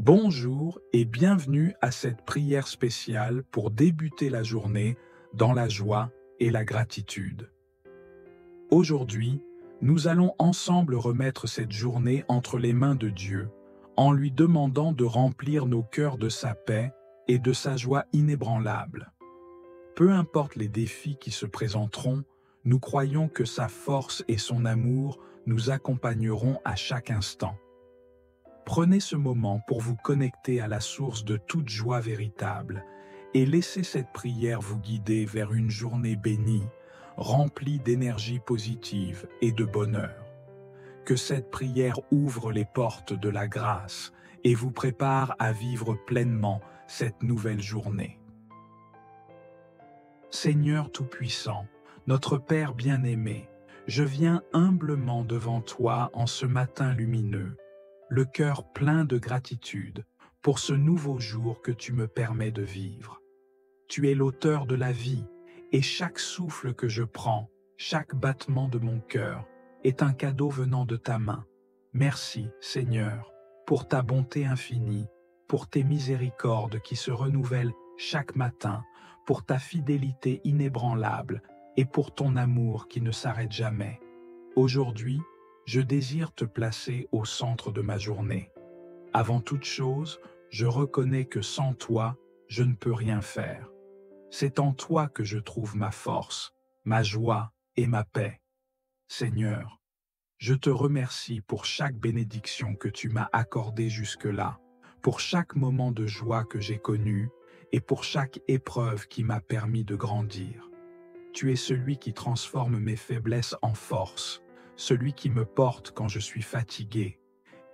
Bonjour et bienvenue à cette prière spéciale pour débuter la journée dans la joie et la gratitude. Aujourd'hui, nous allons ensemble remettre cette journée entre les mains de Dieu, en lui demandant de remplir nos cœurs de sa paix et de sa joie inébranlable. Peu importe les défis qui se présenteront, nous croyons que sa force et son amour nous accompagneront à chaque instant. Prenez ce moment pour vous connecter à la source de toute joie véritable et laissez cette prière vous guider vers une journée bénie, remplie d'énergie positive et de bonheur. Que cette prière ouvre les portes de la grâce et vous prépare à vivre pleinement cette nouvelle journée. Seigneur Tout-Puissant, notre Père bien-aimé, je viens humblement devant toi en ce matin lumineux, le cœur plein de gratitude pour ce nouveau jour que tu me permets de vivre. Tu es l'auteur de la vie, et chaque souffle que je prends, chaque battement de mon cœur, est un cadeau venant de ta main. Merci, Seigneur, pour ta bonté infinie, pour tes miséricordes qui se renouvellent chaque matin, pour ta fidélité inébranlable et pour ton amour qui ne s'arrête jamais. Aujourd'hui, je désire te placer au centre de ma journée. Avant toute chose, je reconnais que sans toi, je ne peux rien faire. C'est en toi que je trouve ma force, ma joie et ma paix. Seigneur, je te remercie pour chaque bénédiction que tu m'as accordée jusque-là, pour chaque moment de joie que j'ai connu et pour chaque épreuve qui m'a permis de grandir. Tu es celui qui transforme mes faiblesses en force, celui qui me porte quand je suis fatigué,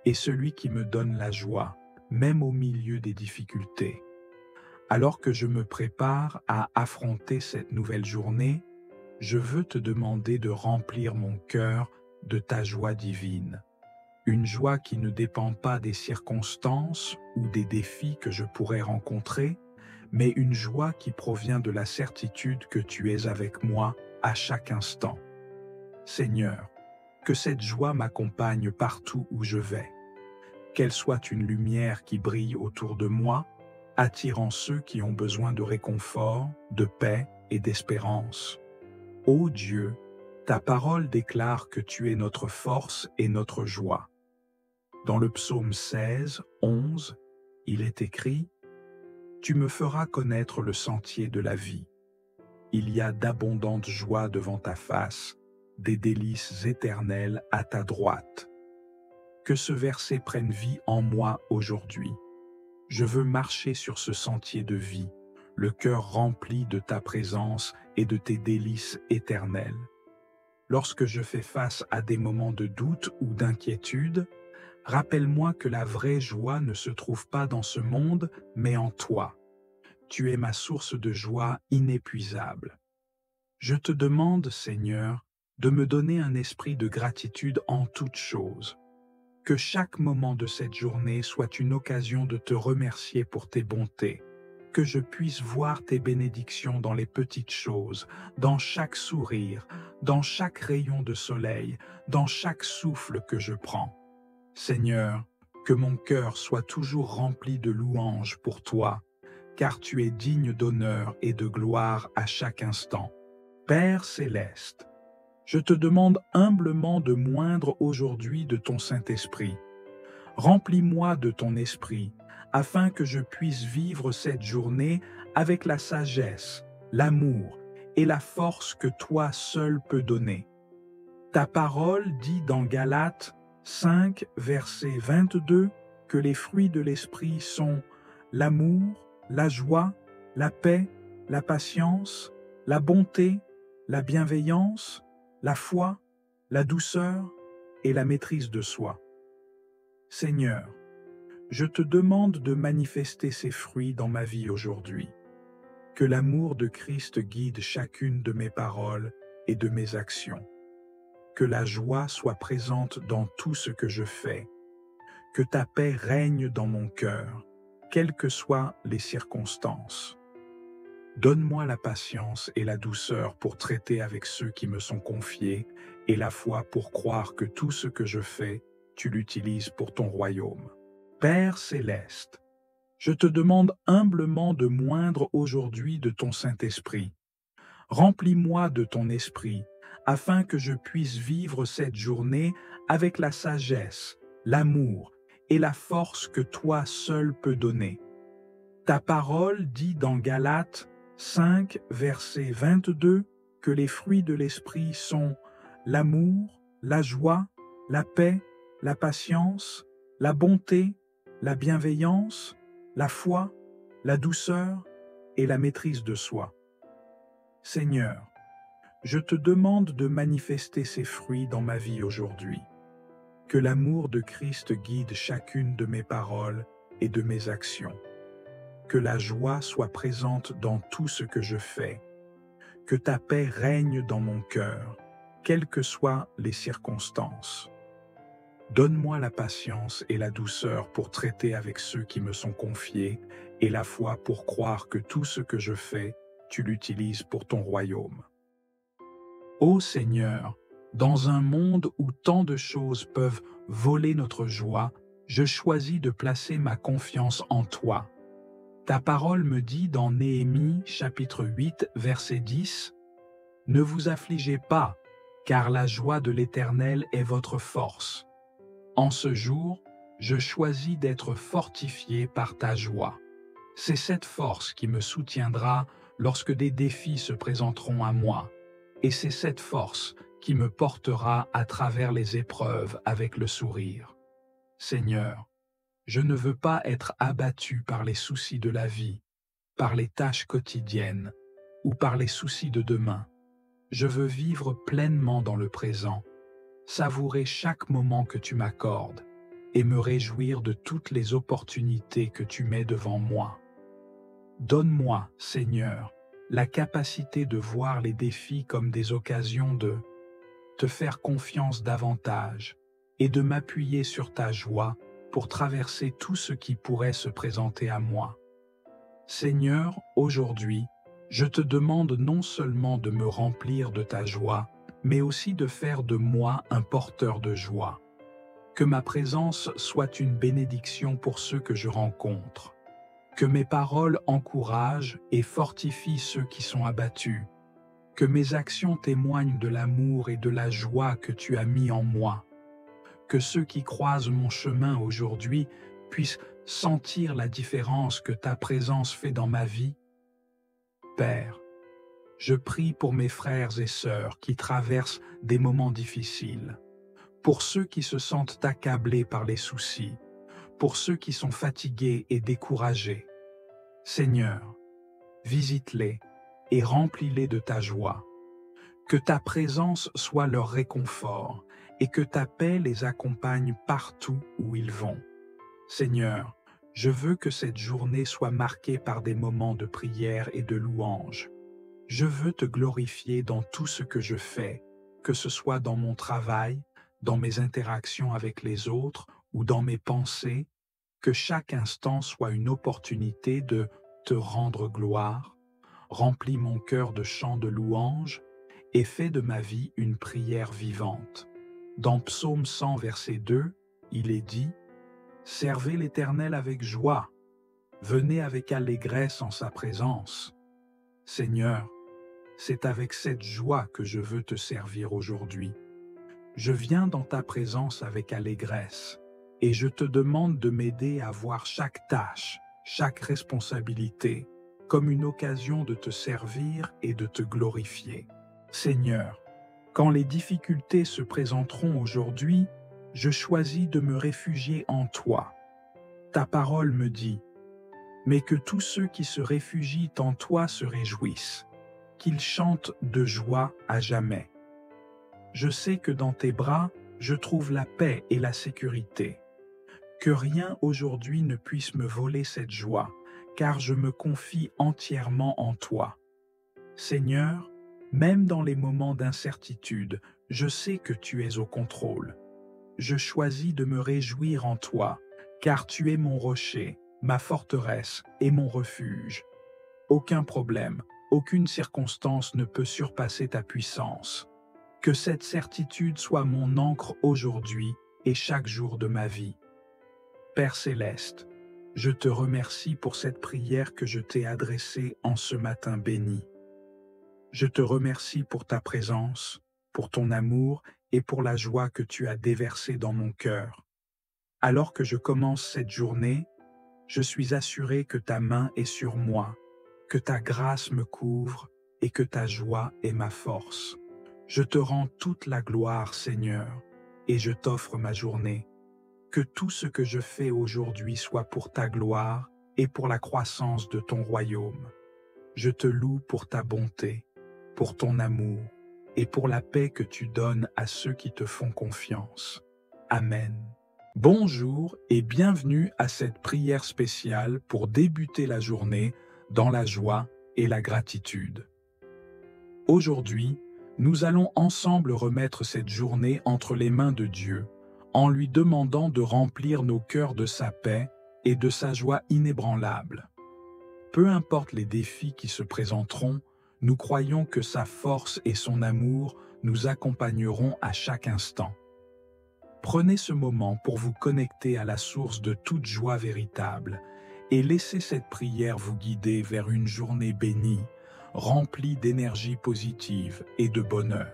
et celui qui me donne la joie, même au milieu des difficultés. Alors que je me prépare à affronter cette nouvelle journée, je veux te demander de remplir mon cœur de ta joie divine. Une joie qui ne dépend pas des circonstances ou des défis que je pourrais rencontrer, mais une joie qui provient de la certitude que tu es avec moi à chaque instant. Seigneur, que cette joie m'accompagne partout où je vais. Qu'elle soit une lumière qui brille autour de moi, attirant ceux qui ont besoin de réconfort, de paix et d'espérance. Ô Dieu, ta parole déclare que tu es notre force et notre joie. Dans le psaume 16, 11, il est écrit « Tu me feras connaître le sentier de la vie. Il y a d'abondantes joies devant ta face, des délices éternelles à ta droite. » Que ce verset prenne vie en moi aujourd'hui. Je veux marcher sur ce sentier de vie, le cœur rempli de ta présence et de tes délices éternelles. Lorsque je fais face à des moments de doute ou d'inquiétude, rappelle-moi que la vraie joie ne se trouve pas dans ce monde, mais en toi. Tu es ma source de joie inépuisable. Je te demande, Seigneur, de me donner un esprit de gratitude en toutes choses. Que chaque moment de cette journée soit une occasion de te remercier pour tes bontés. Que je puisse voir tes bénédictions dans les petites choses, dans chaque sourire, dans chaque rayon de soleil, dans chaque souffle que je prends. Seigneur, que mon cœur soit toujours rempli de louanges pour toi, car tu es digne d'honneur et de gloire à chaque instant. Père céleste, je te demande humblement de moindre aujourd'hui de ton Saint-Esprit. Remplis-moi de ton esprit, afin que je puisse vivre cette journée avec la sagesse, l'amour et la force que toi seul peux donner. Ta parole dit dans Galates 5, verset 22, que les fruits de l'esprit sont l'amour, la joie, la paix, la patience, la bonté, la bienveillance, la foi, la douceur et la maîtrise de soi. Seigneur, je te demande de manifester ces fruits dans ma vie aujourd'hui. Que l'amour de Christ guide chacune de mes paroles et de mes actions. Que la joie soit présente dans tout ce que je fais. Que ta paix règne dans mon cœur, quelles que soient les circonstances. Donne-moi la patience et la douceur pour traiter avec ceux qui me sont confiés et la foi pour croire que tout ce que je fais, tu l'utilises pour ton royaume. Père céleste, je te demande humblement de moindre aujourd'hui de ton Saint-Esprit. Remplis-moi de ton esprit, afin que je puisse vivre cette journée avec la sagesse, l'amour et la force que toi seul peux donner. Ta parole dit dans Galates 5, verset 22, que les fruits de l'esprit sont l'amour, la joie, la paix, la patience, la bonté, la bienveillance, la foi, la douceur et la maîtrise de soi. Seigneur, je te demande de manifester ces fruits dans ma vie aujourd'hui. Que l'amour de Christ guide chacune de mes paroles et de mes actions. Que la joie soit présente dans tout ce que je fais. Que ta paix règne dans mon cœur, quelles que soient les circonstances. Donne-moi la patience et la douceur pour traiter avec ceux qui me sont confiés et la foi pour croire que tout ce que je fais, tu l'utilises pour ton royaume. Ô Seigneur, dans un monde où tant de choses peuvent voler notre joie, je choisis de placer ma confiance en toi. Ta parole me dit dans Néhémie chapitre 8 verset 10, « Ne vous affligez pas, car la joie de l'Éternel est votre force. En ce jour, je choisis d'être fortifié par ta joie. C'est cette force qui me soutiendra lorsque des défis se présenteront à moi. Et c'est cette force qui me portera à travers les épreuves avec le sourire. Seigneur, je ne veux pas être abattu par les soucis de la vie, par les tâches quotidiennes ou par les soucis de demain. Je veux vivre pleinement dans le présent, savourer chaque moment que tu m'accordes et me réjouir de toutes les opportunités que tu mets devant moi. Donne-moi, Seigneur, la capacité de voir les défis comme des occasions de te faire confiance davantage et de m'appuyer sur ta joie pour traverser tout ce qui pourrait se présenter à moi. Seigneur, aujourd'hui, je te demande non seulement de me remplir de ta joie, mais aussi de faire de moi un porteur de joie. Que ma présence soit une bénédiction pour ceux que je rencontre. Que mes paroles encouragent et fortifient ceux qui sont abattus. Que mes actions témoignent de l'amour et de la joie que tu as mis en moi. Que ceux qui croisent mon chemin aujourd'hui puissent sentir la différence que ta présence fait dans ma vie. Père, je prie pour mes frères et sœurs qui traversent des moments difficiles, pour ceux qui se sentent accablés par les soucis, pour ceux qui sont fatigués et découragés. Seigneur, visite-les et remplis-les de ta joie. Que ta présence soit leur réconfort et que ta paix les accompagne partout où ils vont. Seigneur, je veux que cette journée soit marquée par des moments de prière et de louange. Je veux te glorifier dans tout ce que je fais, que ce soit dans mon travail, dans mes interactions avec les autres ou dans mes pensées, que chaque instant soit une opportunité de te rendre gloire. Remplis mon cœur de chants de louange et fais de ma vie une prière vivante. Dans Psaume 100, verset 2, il est dit « Servez l'Éternel avec joie, venez avec allégresse en sa présence. » Seigneur, c'est avec cette joie que je veux te servir aujourd'hui. Je viens dans ta présence avec allégresse et je te demande de m'aider à voir chaque tâche, chaque responsabilité, comme une occasion de te servir et de te glorifier. Seigneur, quand les difficultés se présenteront aujourd'hui, je choisis de me réfugier en toi. Ta parole me dit, mais que tous ceux qui se réfugient en toi se réjouissent, qu'ils chantent de joie à jamais. Je sais que dans tes bras, je trouve la paix et la sécurité. Que rien aujourd'hui ne puisse me voler cette joie, car je me confie entièrement en toi. Seigneur, même dans les moments d'incertitude, je sais que tu es au contrôle. Je choisis de me réjouir en toi, car tu es mon rocher, ma forteresse et mon refuge. Aucun problème, aucune circonstance ne peut surpasser ta puissance. Que cette certitude soit mon ancre aujourd'hui et chaque jour de ma vie. Père céleste, je te remercie pour cette prière que je t'ai adressée en ce matin béni. Je te remercie pour ta présence, pour ton amour et pour la joie que tu as déversée dans mon cœur. Alors que je commence cette journée, je suis assuré que ta main est sur moi, que ta grâce me couvre et que ta joie est ma force. Je te rends toute la gloire, Seigneur, et je t'offre ma journée. Que tout ce que je fais aujourd'hui soit pour ta gloire et pour la croissance de ton royaume. Je te loue pour ta bonté, pour ton amour et pour la paix que tu donnes à ceux qui te font confiance. Amen. Bonjour et bienvenue à cette prière spéciale pour débuter la journée dans la joie et la gratitude. Aujourd'hui, nous allons ensemble remettre cette journée entre les mains de Dieu, en lui demandant de remplir nos cœurs de sa paix et de sa joie inébranlable. Peu importe les défis qui se présenteront, nous croyons que sa force et son amour nous accompagneront à chaque instant. Prenez ce moment pour vous connecter à la source de toute joie véritable et laissez cette prière vous guider vers une journée bénie, remplie d'énergie positive et de bonheur.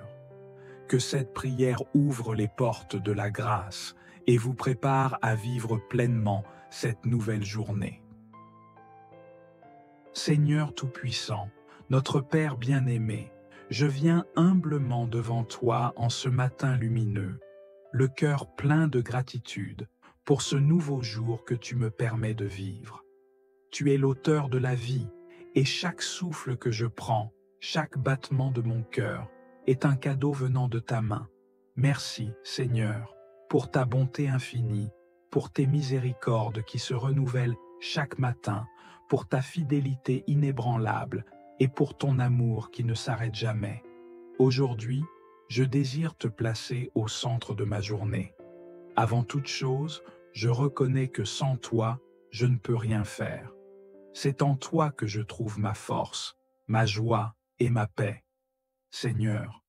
Que cette prière ouvre les portes de la grâce et vous prépare à vivre pleinement cette nouvelle journée. Seigneur Tout-Puissant, notre Père bien-aimé, je viens humblement devant toi en ce matin lumineux, le cœur plein de gratitude pour ce nouveau jour que tu me permets de vivre. Tu es l'auteur de la vie et chaque souffle que je prends, chaque battement de mon cœur est un cadeau venant de ta main. Merci, Seigneur, pour ta bonté infinie, pour tes miséricordes qui se renouvellent chaque matin, pour ta fidélité inébranlable et pour ton amour qui ne s'arrête jamais. Aujourd'hui, je désire te placer au centre de ma journée. Avant toute chose, je reconnais que sans toi, je ne peux rien faire. C'est en toi que je trouve ma force, ma joie et ma paix. Seigneur,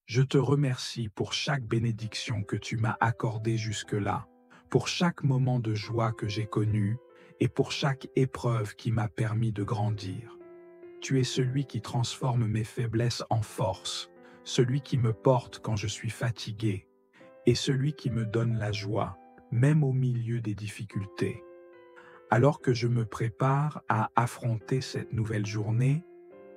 je te remercie pour chaque bénédiction que tu m'as accordée jusque-là, pour chaque moment de joie que j'ai connu et pour chaque épreuve qui m'a permis de grandir. Tu es celui qui transforme mes faiblesses en force, celui qui me porte quand je suis fatigué et celui qui me donne la joie, même au milieu des difficultés. Alors que je me prépare à affronter cette nouvelle journée,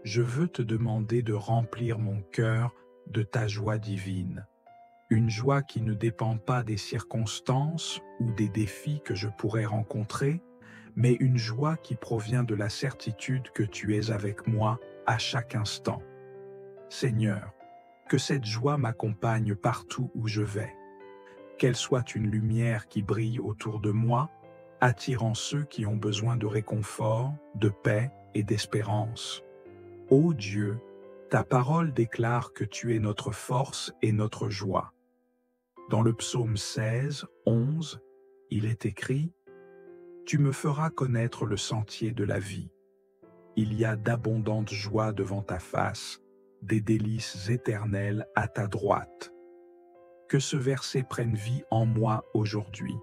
je veux te demander de remplir mon cœur de ta joie divine. Une joie qui ne dépend pas des circonstances ou des défis que je pourrais rencontrer, mais une joie qui provient de la certitude que tu es avec moi à chaque instant. Seigneur, que cette joie m'accompagne partout où je vais. Qu'elle soit une lumière qui brille autour de moi, attirant ceux qui ont besoin de réconfort, de paix et d'espérance. Ô Dieu, ta parole déclare que tu es notre force et notre joie. Dans le psaume 16, 11, il est écrit « Tu me feras connaître le sentier de la vie. Il y a d'abondantes joies devant ta face, des délices éternelles à ta droite. » Que ce verset prenne vie en moi aujourd'hui.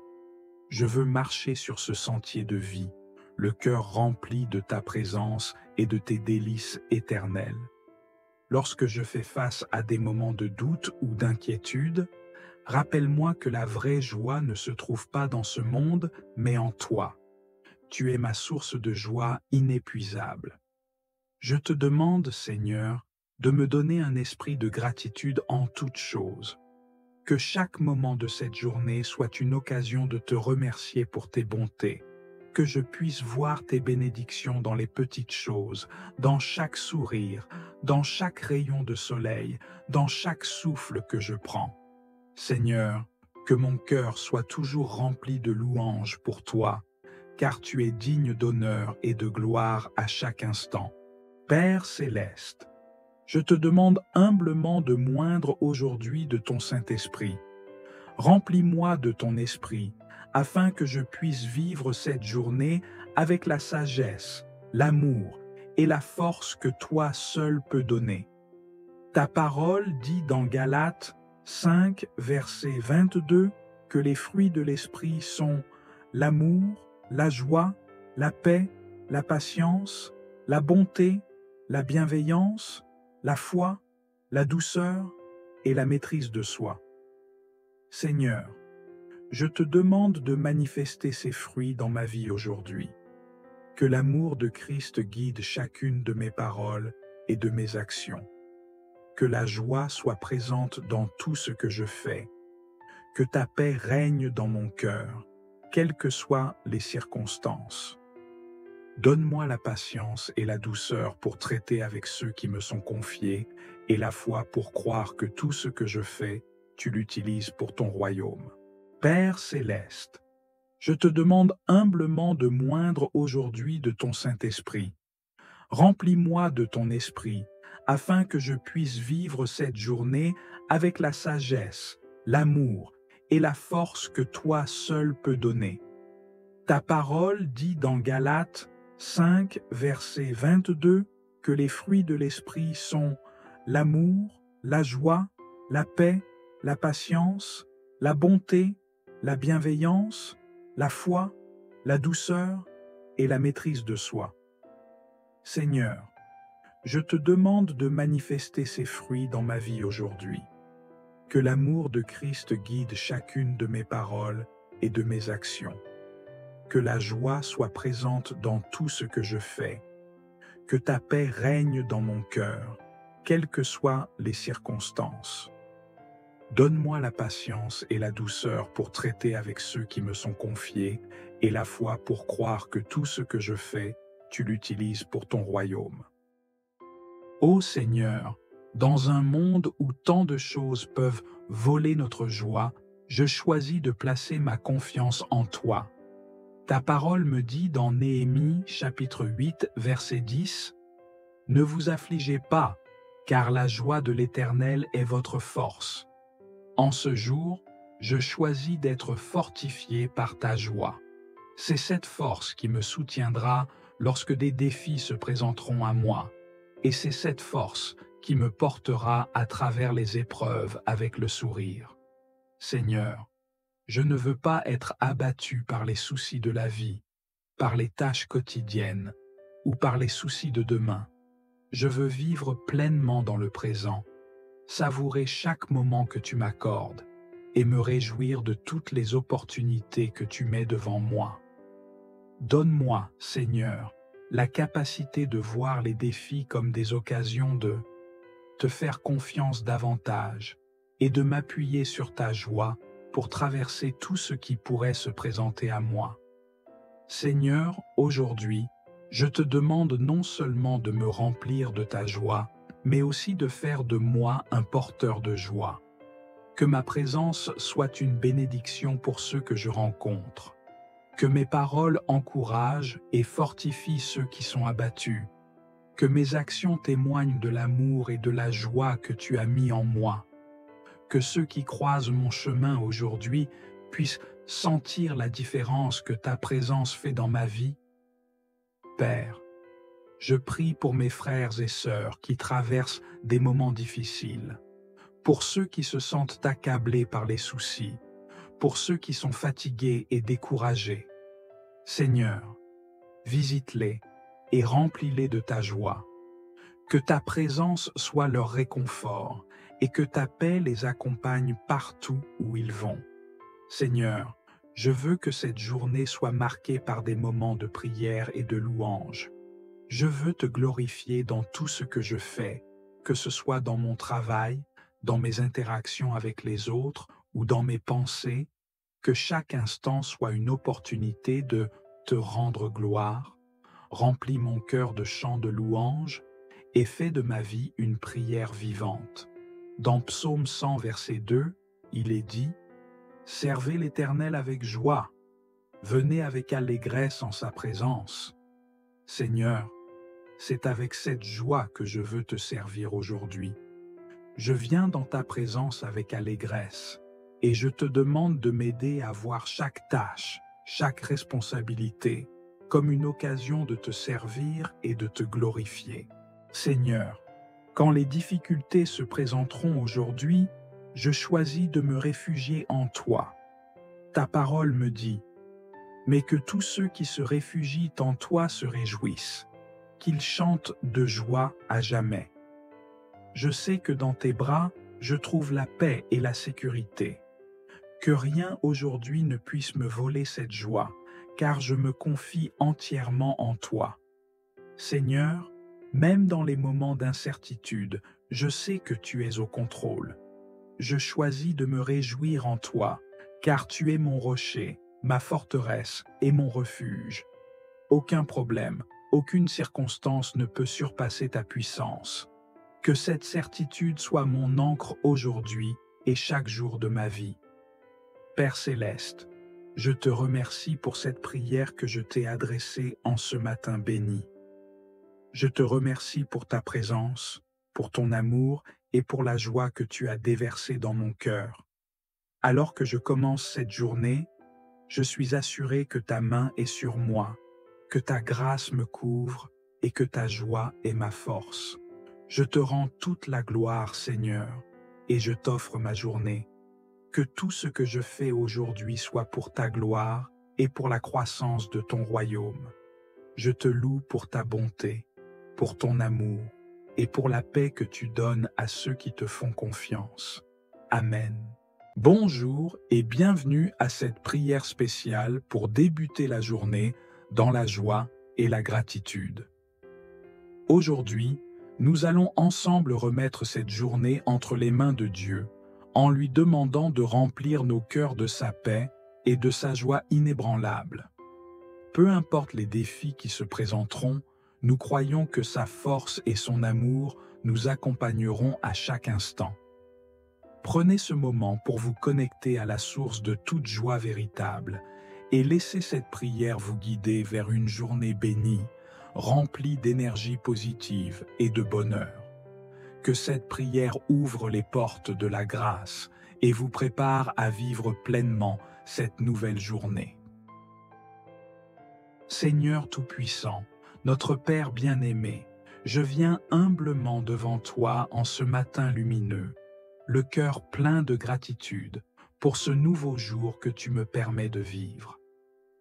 Je veux marcher sur ce sentier de vie, le cœur rempli de ta présence et de tes délices éternelles. Lorsque je fais face à des moments de doute ou d'inquiétude, rappelle-moi que la vraie joie ne se trouve pas dans ce monde, mais en toi. Tu es ma source de joie inépuisable. Je te demande, Seigneur, de me donner un esprit de gratitude en toutes choses. Que chaque moment de cette journée soit une occasion de te remercier pour tes bontés. Que je puisse voir tes bénédictions dans les petites choses, dans chaque sourire, dans chaque rayon de soleil, dans chaque souffle que je prends. Seigneur, que mon cœur soit toujours rempli de louanges pour toi, car tu es digne d'honneur et de gloire à chaque instant. Père céleste, je te demande humblement de moindre aujourd'hui de ton Saint-Esprit. Remplis-moi de ton esprit, afin que je puisse vivre cette journée avec la sagesse, l'amour et la force que toi seul peux donner. Ta parole dit dans Galates 5, verset 22, que les fruits de l'esprit sont l'amour, la joie, la paix, la patience, la bonté, la bienveillance, la foi, la douceur et la maîtrise de soi. Seigneur, je te demande de manifester ces fruits dans ma vie aujourd'hui. Que l'amour de Christ guide chacune de mes paroles et de mes actions. Que la joie soit présente dans tout ce que je fais. Que ta paix règne dans mon cœur, quelles que soient les circonstances. Donne-moi la patience et la douceur pour traiter avec ceux qui me sont confiés et la foi pour croire que tout ce que je fais, tu l'utilises pour ton royaume. Père céleste, je te demande humblement de moindre aujourd'hui de ton Saint-Esprit. Remplis-moi de ton esprit, afin que je puisse vivre cette journée avec la sagesse, l'amour et la force que toi seul peux donner. Ta parole dit dans Galates 5, verset 22, que les fruits de l'esprit sont l'amour, la joie, la paix, la patience, la bonté, la bienveillance, la foi, la douceur et la maîtrise de soi. Seigneur, je te demande de manifester ces fruits dans ma vie aujourd'hui. Que l'amour de Christ guide chacune de mes paroles et de mes actions. Que la joie soit présente dans tout ce que je fais. Que ta paix règne dans mon cœur, quelles que soient les circonstances. Donne-moi la patience et la douceur pour traiter avec ceux qui me sont confiés et la foi pour croire que tout ce que je fais, tu l'utilises pour ton royaume. Ô Seigneur, dans un monde où tant de choses peuvent voler notre joie, je choisis de placer ma confiance en toi. Ta parole me dit dans Néhémie chapitre 8 verset 10, « Ne vous affligez pas, car la joie de l'Éternel est votre force. En ce jour, je choisis d'être fortifié par ta joie. C'est cette force qui me soutiendra lorsque des défis se présenteront à moi, et c'est cette force qui me portera à travers les épreuves avec le sourire. Seigneur, je ne veux pas être abattu par les soucis de la vie, par les tâches quotidiennes ou par les soucis de demain. Je veux vivre pleinement dans le présent, savourer chaque moment que tu m'accordes et me réjouir de toutes les opportunités que tu mets devant moi. Donne-moi, Seigneur, la capacité de voir les défis comme des occasions de te faire confiance davantage et de m'appuyer sur ta joie pour traverser tout ce qui pourrait se présenter à moi. Seigneur, aujourd'hui, je te demande non seulement de me remplir de ta joie, mais aussi de faire de moi un porteur de joie. Que ma présence soit une bénédiction pour ceux que je rencontre. Que mes paroles encouragent et fortifient ceux qui sont abattus. Que mes actions témoignent de l'amour et de la joie que tu as mis en moi. Que ceux qui croisent mon chemin aujourd'hui puissent sentir la différence que ta présence fait dans ma vie. Père, je prie pour mes frères et sœurs qui traversent des moments difficiles, pour ceux qui se sentent accablés par les soucis, pour ceux qui sont fatigués et découragés. Seigneur, visite-les et remplis-les de ta joie. Que ta présence soit leur réconfort et que ta paix les accompagne partout où ils vont. Seigneur, je veux que cette journée soit marquée par des moments de prière et de louange. Je veux te glorifier dans tout ce que je fais, que ce soit dans mon travail, dans mes interactions avec les autres ou dans mes pensées, que chaque instant soit une opportunité de te rendre gloire. Remplis mon cœur de chants de louange et fais de ma vie une prière vivante. Dans Psaume 100, verset 2, il est dit « Servez l'Éternel avec joie, venez avec allégresse en sa présence. » Seigneur, c'est avec cette joie que je veux te servir aujourd'hui. Je viens dans ta présence avec allégresse et je te demande de m'aider à voir chaque tâche, chaque responsabilité, comme une occasion de te servir et de te glorifier. Seigneur, quand les difficultés se présenteront aujourd'hui, je choisis de me réfugier en toi. Ta parole me dit « mais que tous ceux qui se réfugient en toi se réjouissent, qu'ils chantent de joie à jamais. Je sais que dans tes bras, je trouve la paix et la sécurité. Que rien aujourd'hui ne puisse me voler cette joie, car je me confie entièrement en toi. Seigneur, même dans les moments d'incertitude, je sais que tu es au contrôle. Je choisis de me réjouir en toi, car tu es mon rocher, ma forteresse et mon refuge. Aucun problème, aucune circonstance ne peut surpasser ta puissance. Que cette certitude soit mon ancre aujourd'hui et chaque jour de ma vie. Père céleste, je te remercie pour cette prière que je t'ai adressée en ce matin béni. Je te remercie pour ta présence, pour ton amour et pour la joie que tu as déversée dans mon cœur. Alors que je commence cette journée, je suis assuré que ta main est sur moi, que ta grâce me couvre et que ta joie est ma force. Je te rends toute la gloire, Seigneur, et je t'offre ma journée. Que tout ce que je fais aujourd'hui soit pour ta gloire et pour la croissance de ton royaume. Je te loue pour ta bonté, pour ton amour et pour la paix que tu donnes à ceux qui te font confiance. Amen. Bonjour et bienvenue à cette prière spéciale pour débuter la journée dans la joie et la gratitude. Aujourd'hui, nous allons ensemble remettre cette journée entre les mains de Dieu, en lui demandant de remplir nos cœurs de sa paix et de sa joie inébranlable. Peu importe les défis qui se présenteront, nous croyons que sa force et son amour nous accompagneront à chaque instant. Prenez ce moment pour vous connecter à la source de toute joie véritable et laissez cette prière vous guider vers une journée bénie, remplie d'énergie positive et de bonheur. Que cette prière ouvre les portes de la grâce et vous prépare à vivre pleinement cette nouvelle journée. Seigneur Tout-Puissant, notre Père bien-aimé, je viens humblement devant toi en ce matin lumineux, le cœur plein de gratitude pour ce nouveau jour que tu me permets de vivre.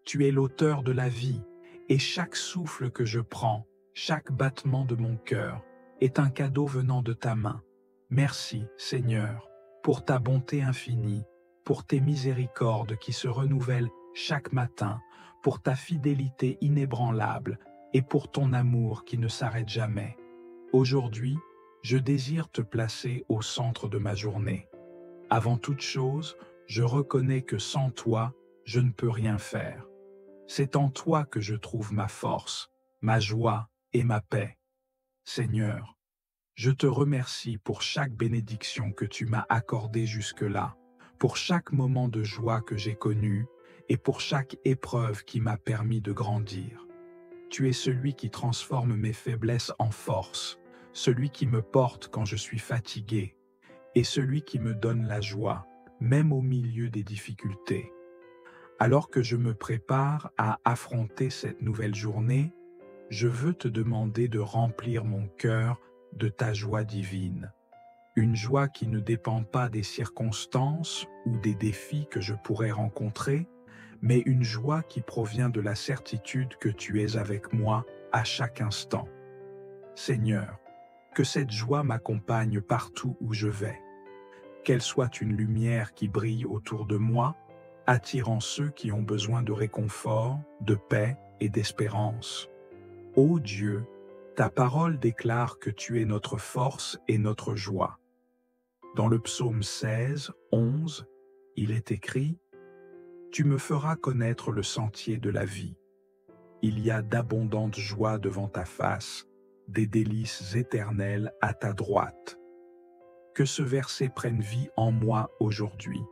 Tu es l'auteur de la vie et chaque souffle que je prends, chaque battement de mon cœur, est un cadeau venant de ta main. Merci, Seigneur, pour ta bonté infinie, pour tes miséricordes qui se renouvellent chaque matin, pour ta fidélité inébranlable et pour ton amour qui ne s'arrête jamais. Aujourd'hui, je désire te placer au centre de ma journée. Avant toute chose, je reconnais que sans toi, je ne peux rien faire. C'est en toi que je trouve ma force, ma joie et ma paix. Seigneur, je te remercie pour chaque bénédiction que tu m'as accordée jusque-là, pour chaque moment de joie que j'ai connu et pour chaque épreuve qui m'a permis de grandir. Tu es celui qui transforme mes faiblesses en force, celui qui me porte quand je suis fatigué et celui qui me donne la joie, même au milieu des difficultés. Alors que je me prépare à affronter cette nouvelle journée, je veux te demander de remplir mon cœur de ta joie divine. Une joie qui ne dépend pas des circonstances ou des défis que je pourrais rencontrer, mais une joie qui provient de la certitude que tu es avec moi à chaque instant. Seigneur, que cette joie m'accompagne partout où je vais. Qu'elle soit une lumière qui brille autour de moi, attirant ceux qui ont besoin de réconfort, de paix et d'espérance. Ô Dieu, ta parole déclare que tu es notre force et notre joie. Dans le psaume 16, 11, il est écrit « Tu me feras connaître le sentier de la vie. Il y a d'abondantes joies devant ta face, des délices éternelles à ta droite. » Que ce verset prenne vie en moi aujourd'hui.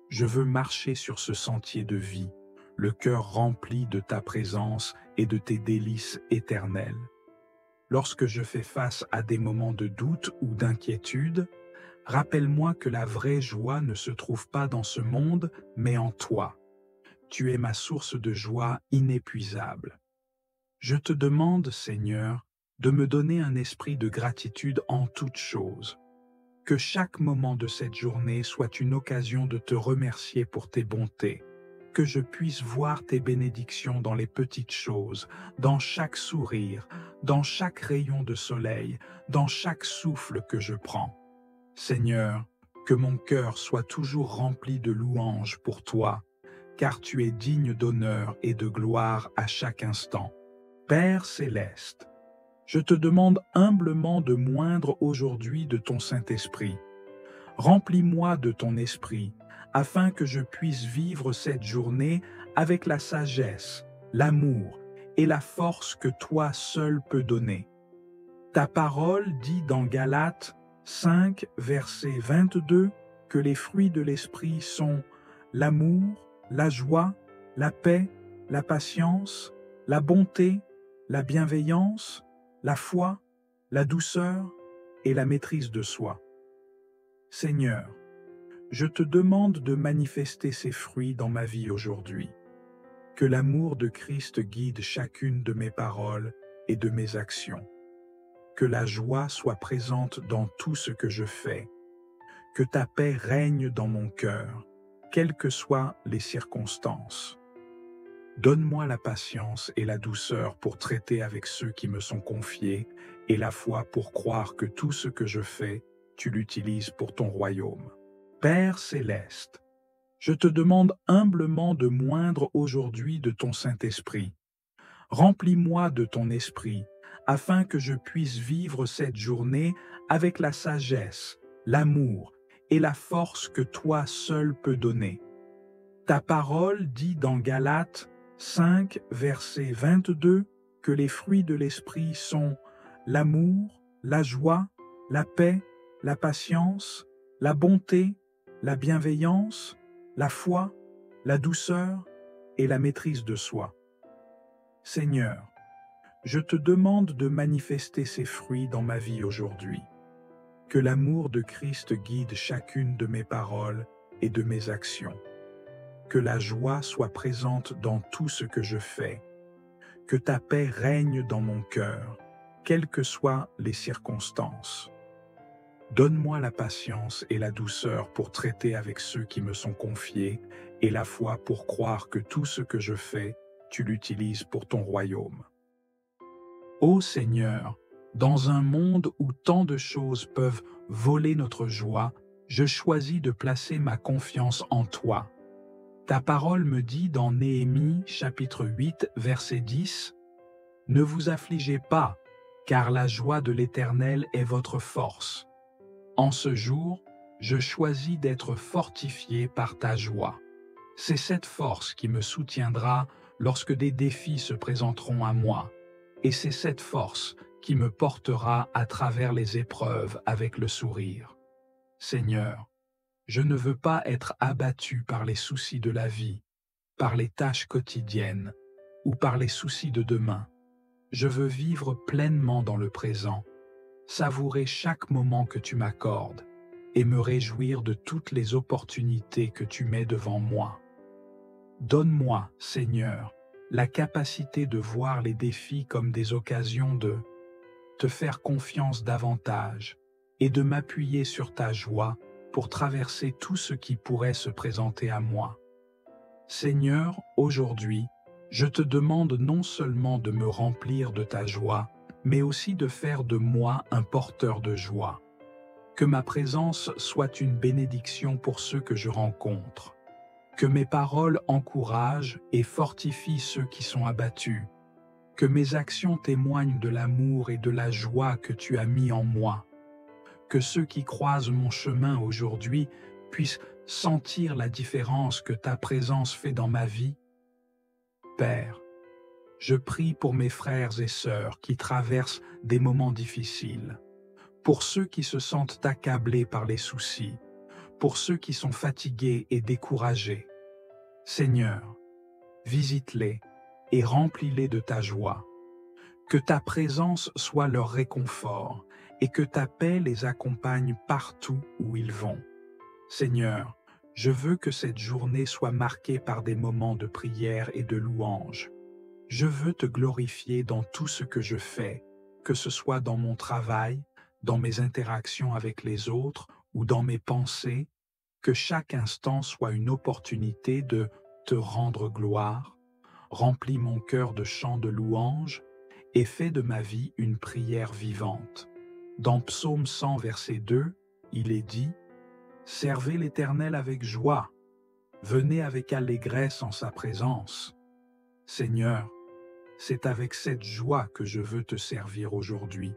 Je veux marcher sur ce sentier de vie, le cœur rempli de ta présence et de tes délices éternelles. Lorsque je fais face à des moments de doute ou d'inquiétude, rappelle-moi que la vraie joie ne se trouve pas dans ce monde, mais en toi. Tu es ma source de joie inépuisable. Je te demande, Seigneur, de me donner un esprit de gratitude en toutes choses. Que chaque moment de cette journée soit une occasion de te remercier pour tes bontés, que je puisse voir tes bénédictions dans les petites choses, dans chaque sourire, dans chaque rayon de soleil, dans chaque souffle que je prends. Seigneur, que mon cœur soit toujours rempli de louanges pour toi, car tu es digne d'honneur et de gloire à chaque instant. Père céleste, je te demande humblement de moindre aujourd'hui de ton Saint-Esprit. Remplis-moi de ton esprit, afin que je puisse vivre cette journée avec la sagesse, l'amour et la force que toi seul peux donner. Ta parole dit dans Galates 5, verset 22, que les fruits de l'esprit sont l'amour, la joie, la paix, la patience, la bonté, la bienveillance, la foi, la douceur et la maîtrise de soi. Seigneur, je te demande de manifester ces fruits dans ma vie aujourd'hui. Que l'amour de Christ guide chacune de mes paroles et de mes actions. Que la joie soit présente dans tout ce que je fais. Que ta paix règne dans mon cœur, quelles que soient les circonstances. Donne-moi la patience et la douceur pour traiter avec ceux qui me sont confiés et la foi pour croire que tout ce que je fais, tu l'utilises pour ton royaume. Père céleste, je te demande humblement de moindre aujourd'hui de ton Saint-Esprit. Remplis-moi de ton esprit, afin que je puisse vivre cette journée avec la sagesse, l'amour et la force que toi seul peux donner. Ta parole dit dans Galates 5, verset 22, que les fruits de l'esprit sont l'amour, la joie, la paix, la patience, la bonté, la bienveillance, la foi, la douceur et la maîtrise de soi. Seigneur, je te demande de manifester ces fruits dans ma vie aujourd'hui. Que l'amour de Christ guide chacune de mes paroles et de mes actions. Que la joie soit présente dans tout ce que je fais. Que ta paix règne dans mon cœur, quelles que soient les circonstances. Donne-moi la patience et la douceur pour traiter avec ceux qui me sont confiés et la foi pour croire que tout ce que je fais, tu l'utilises pour ton royaume. Ô Seigneur, dans un monde où tant de choses peuvent voler notre joie, je choisis de placer ma confiance en toi. Ta parole me dit dans Néhémie chapitre 8 verset 10, « Ne vous affligez pas, car la joie de l'Éternel est votre force. » En ce jour, je choisis d'être fortifié par ta joie. C'est cette force qui me soutiendra lorsque des défis se présenteront à moi. Et c'est cette force qui me portera à travers les épreuves avec le sourire. Seigneur, je ne veux pas être abattu par les soucis de la vie, par les tâches quotidiennes ou par les soucis de demain. Je veux vivre pleinement dans le présent, savourer chaque moment que tu m'accordes et me réjouir de toutes les opportunités que tu mets devant moi. Donne-moi, Seigneur, la capacité de voir les défis comme des occasions de te faire confiance davantage et de m'appuyer sur ta joie pour traverser tout ce qui pourrait se présenter à moi. Seigneur, aujourd'hui, je te demande non seulement de me remplir de ta joie, mais aussi de faire de moi un porteur de joie. Que ma présence soit une bénédiction pour ceux que je rencontre. Que mes paroles encouragent et fortifient ceux qui sont abattus. Que mes actions témoignent de l'amour et de la joie que tu as mis en moi. Que ceux qui croisent mon chemin aujourd'hui puissent sentir la différence que ta présence fait dans ma vie. Père, je prie pour mes frères et sœurs qui traversent des moments difficiles, pour ceux qui se sentent accablés par les soucis, pour ceux qui sont fatigués et découragés. Seigneur, visite-les et remplis-les de ta joie. Que ta présence soit leur réconfort et que ta paix les accompagne partout où ils vont. Seigneur, je veux que cette journée soit marquée par des moments de prière et de louange. Je veux te glorifier dans tout ce que je fais, que ce soit dans mon travail, dans mes interactions avec les autres ou dans mes pensées, que chaque instant soit une opportunité de te rendre gloire, remplis mon cœur de chants de louange et fais de ma vie une prière vivante. Dans Psaume 100, verset 2, il est dit « Servez l'Éternel avec joie, venez avec allégresse en sa présence. » Seigneur, c'est avec cette joie que je veux te servir aujourd'hui.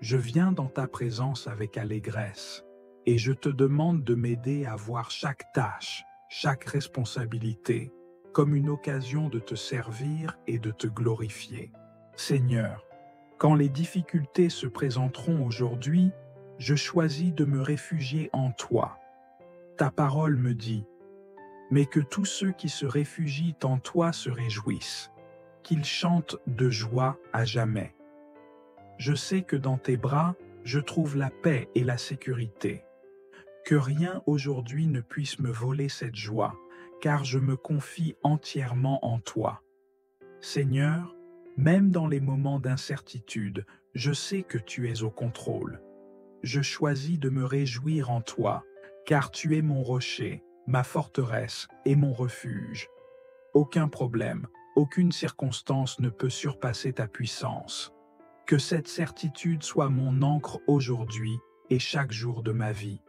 Je viens dans ta présence avec allégresse et je te demande de m'aider à voir chaque tâche, chaque responsabilité comme une occasion de te servir et de te glorifier. Seigneur, quand les difficultés se présenteront aujourd'hui, je choisis de me réfugier en toi. Ta parole me dit « Mais que tous ceux qui se réfugient en toi se réjouissent, qu'ils chantent de joie à jamais. » Je sais que dans tes bras, je trouve la paix et la sécurité. Que rien aujourd'hui ne puisse me voler cette joie, car je me confie entièrement en toi. Seigneur, même dans les moments d'incertitude, je sais que tu es au contrôle. Je choisis de me réjouir en toi, car tu es mon rocher, ma forteresse et mon refuge. Aucun problème, aucune circonstance ne peut surpasser ta puissance. Que cette certitude soit mon ancre aujourd'hui et chaque jour de ma vie.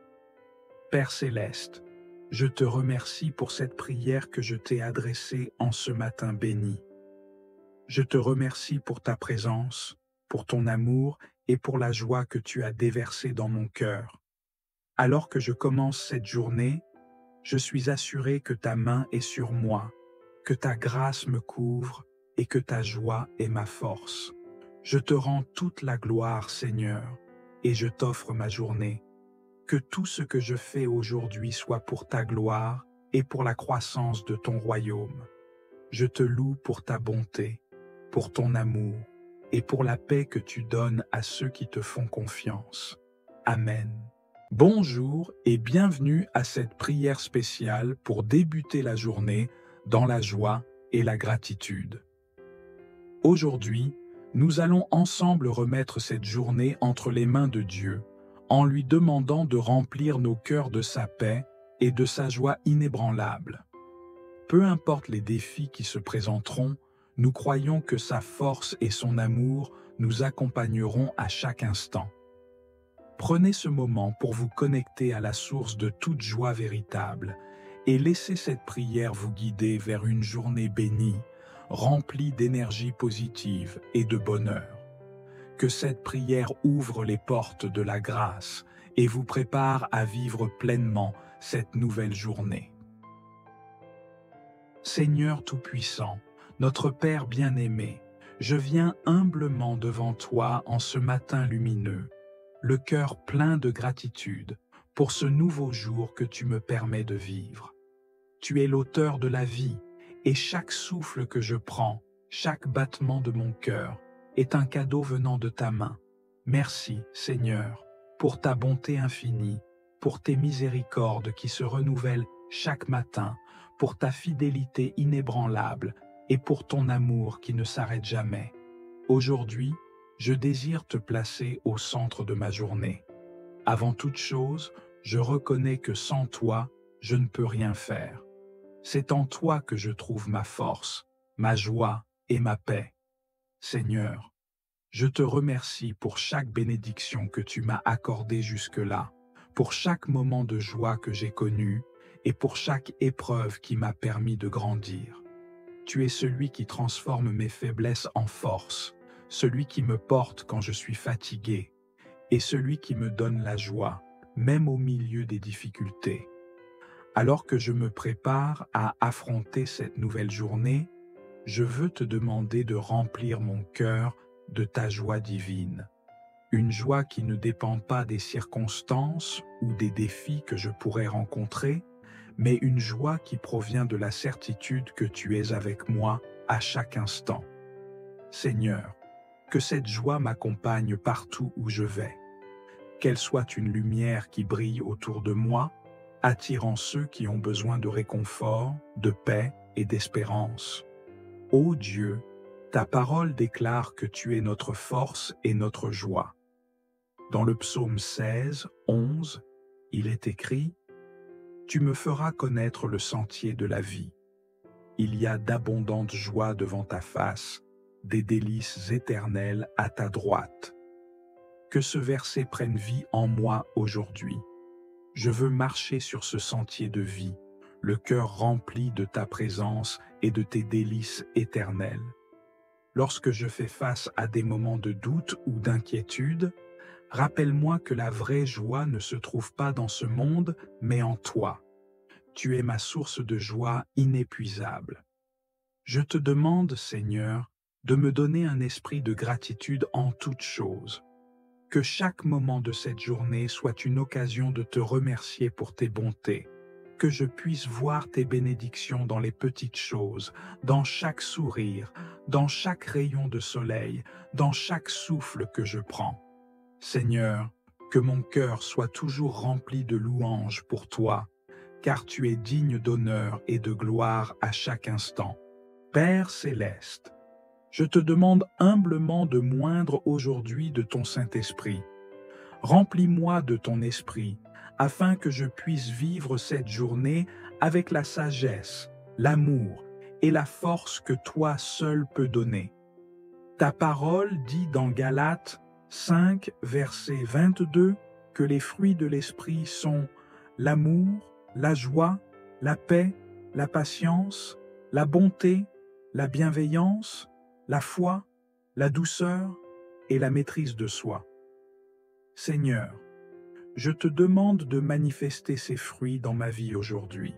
Père céleste, je te remercie pour cette prière que je t'ai adressée en ce matin béni. Je te remercie pour ta présence, pour ton amour et pour la joie que tu as déversée dans mon cœur. Alors que je commence cette journée, je suis assuré que ta main est sur moi, que ta grâce me couvre et que ta joie est ma force. Je te rends toute la gloire, Seigneur, et je t'offre ma journée. Que tout ce que je fais aujourd'hui soit pour ta gloire et pour la croissance de ton royaume. Je te loue pour ta bonté, pour ton amour et pour la paix que tu donnes à ceux qui te font confiance. Amen. Bonjour et bienvenue à cette prière spéciale pour débuter la journée dans la joie et la gratitude. Aujourd'hui, nous allons ensemble remettre cette journée entre les mains de Dieu, en lui demandant de remplir nos cœurs de sa paix et de sa joie inébranlable. Peu importe les défis qui se présenteront, nous croyons que sa force et son amour nous accompagneront à chaque instant. Prenez ce moment pour vous connecter à la source de toute joie véritable et laissez cette prière vous guider vers une journée bénie, remplie d'énergie positive et de bonheur. Que cette prière ouvre les portes de la grâce et vous prépare à vivre pleinement cette nouvelle journée. Seigneur Tout-Puissant, notre Père bien-aimé, je viens humblement devant toi en ce matin lumineux, le cœur plein de gratitude pour ce nouveau jour que tu me permets de vivre. Tu es l'auteur de la vie et chaque souffle que je prends, chaque battement de mon cœur, est un cadeau venant de ta main. Merci, Seigneur, pour ta bonté infinie, pour tes miséricordes qui se renouvellent chaque matin, pour ta fidélité inébranlable et pour ton amour qui ne s'arrête jamais. Aujourd'hui, je désire te placer au centre de ma journée. Avant toute chose, je reconnais que sans toi, je ne peux rien faire. C'est en toi que je trouve ma force, ma joie et ma paix. Seigneur, je te remercie pour chaque bénédiction que tu m'as accordée jusque-là, pour chaque moment de joie que j'ai connu et pour chaque épreuve qui m'a permis de grandir. Tu es celui qui transforme mes faiblesses en force, celui qui me porte quand je suis fatigué et celui qui me donne la joie, même au milieu des difficultés. Alors que je me prépare à affronter cette nouvelle journée, je veux te demander de remplir mon cœur de ta joie divine. Une joie qui ne dépend pas des circonstances ou des défis que je pourrais rencontrer, mais une joie qui provient de la certitude que tu es avec moi à chaque instant. Seigneur, que cette joie m'accompagne partout où je vais. Qu'elle soit une lumière qui brille autour de moi, attirant ceux qui ont besoin de réconfort, de paix et d'espérance. Ô Dieu, ta parole déclare que tu es notre force et notre joie. Dans le psaume 16, 11, il est écrit « Tu me feras connaître le sentier de la vie. il y a d'abondantes joies devant ta face, des délices éternelles à ta droite. Que ce verset prenne vie en moi aujourd'hui. Je veux marcher sur ce sentier de vie, le cœur rempli de ta présence et de tes délices éternelles. Lorsque je fais face à des moments de doute ou d'inquiétude, rappelle-moi que la vraie joie ne se trouve pas dans ce monde, mais en toi. Tu es ma source de joie inépuisable. Je te demande, Seigneur, de me donner un esprit de gratitude en toutes choses. Que chaque moment de cette journée soit une occasion de te remercier pour tes bontés. Que je puisse voir tes bénédictions dans les petites choses, dans chaque sourire, dans chaque rayon de soleil, dans chaque souffle que je prends. Seigneur, que mon cœur soit toujours rempli de louanges pour toi, car tu es digne d'honneur et de gloire à chaque instant. Père céleste, je te demande humblement de moindre aujourd'hui de ton Saint-Esprit. Remplis-moi de ton esprit, afin que je puisse vivre cette journée avec la sagesse, l'amour et la force que toi seul peux donner. Ta parole dit dans Galates 5, verset 22, que les fruits de l'esprit sont l'amour, la joie, la paix, la patience, la bonté, la bienveillance, la foi, la douceur et la maîtrise de soi. Seigneur, je te demande de manifester ces fruits dans ma vie aujourd'hui.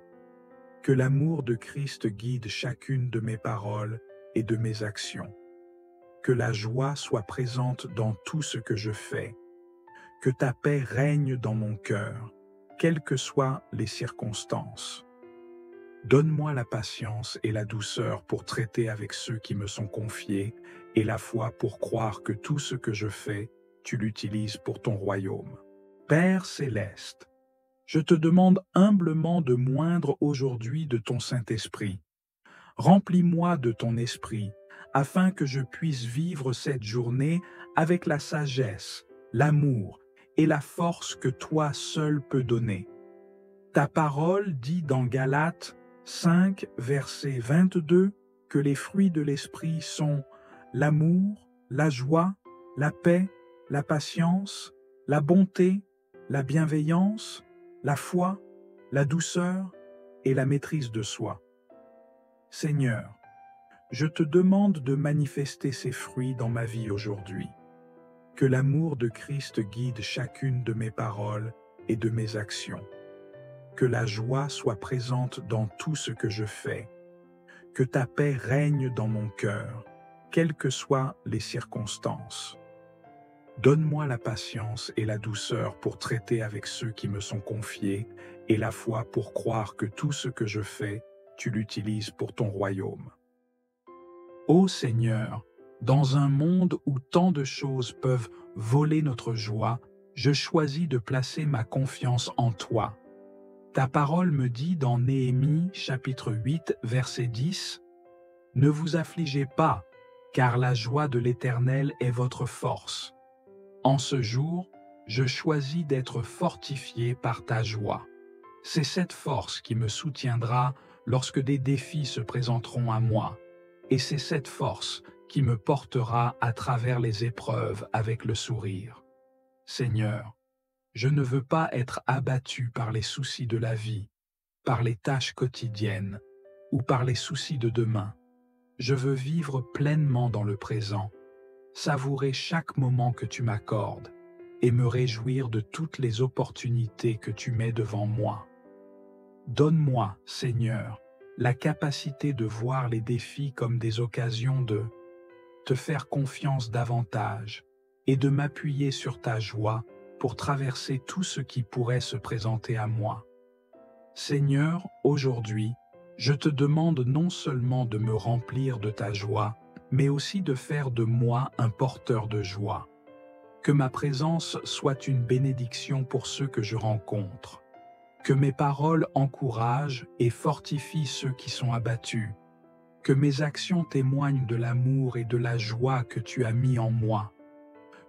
Que l'amour de Christ guide chacune de mes paroles et de mes actions. Que la joie soit présente dans tout ce que je fais. Que ta paix règne dans mon cœur, quelles que soient les circonstances. Donne-moi la patience et la douceur pour traiter avec ceux qui me sont confiés et la foi pour croire que tout ce que je fais, tu l'utilises pour ton royaume. Père céleste, je te demande humblement de moindre aujourd'hui de ton Saint-Esprit. Remplis-moi de ton esprit, afin que je puisse vivre cette journée avec la sagesse, l'amour et la force que toi seul peux donner. Ta parole dit dans Galates 5, verset 22, que les fruits de l'esprit sont l'amour, la joie, la paix, la patience, la bonté, la bienveillance, la foi, la douceur et la maîtrise de soi. Seigneur, je te demande de manifester ces fruits dans ma vie aujourd'hui. Que l'amour de Christ guide chacune de mes paroles et de mes actions. Que la joie soit présente dans tout ce que je fais. Que ta paix règne dans mon cœur, quelles que soient les circonstances. Donne-moi la patience et la douceur pour traiter avec ceux qui me sont confiés et la foi pour croire que tout ce que je fais, tu l'utilises pour ton royaume. Ô Seigneur, dans un monde où tant de choses peuvent voler notre joie, je choisis de placer ma confiance en toi. Ta parole me dit dans Néhémie chapitre 8 verset 10, « Ne vous affligez pas, car la joie de l'Éternel est votre force. » En ce jour, je choisis d'être fortifié par ta joie. C'est cette force qui me soutiendra lorsque des défis se présenteront à moi. Et c'est cette force qui me portera à travers les épreuves avec le sourire. Seigneur, je ne veux pas être abattu par les soucis de la vie, par les tâches quotidiennes ou par les soucis de demain. Je veux vivre pleinement dans le présent, savourer chaque moment que tu m'accordes et me réjouir de toutes les opportunités que tu mets devant moi. Donne-moi, Seigneur, la capacité de voir les défis comme des occasions de te faire confiance davantage et de m'appuyer sur ta joie pour traverser tout ce qui pourrait se présenter à moi. Seigneur, aujourd'hui, je te demande non seulement de me remplir de ta joie, mais aussi de faire de moi un porteur de joie. Que ma présence soit une bénédiction pour ceux que je rencontre. Que mes paroles encouragent et fortifient ceux qui sont abattus. Que mes actions témoignent de l'amour et de la joie que tu as mis en moi.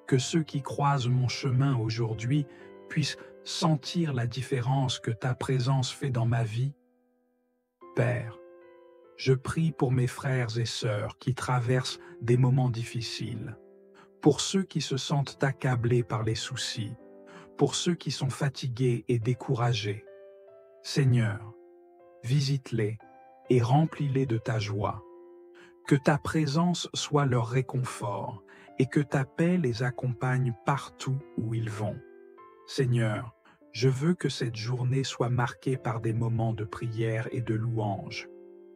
Que ceux qui croisent mon chemin aujourd'hui puissent sentir la différence que ta présence fait dans ma vie. Père, Je prie pour mes frères et sœurs qui traversent des moments difficiles, pour ceux qui se sentent accablés par les soucis, pour ceux qui sont fatigués et découragés. Seigneur, visite-les et remplis-les de ta joie. Que ta présence soit leur réconfort et que ta paix les accompagne partout où ils vont. Seigneur, je veux que cette journée soit marquée par des moments de prière et de louange.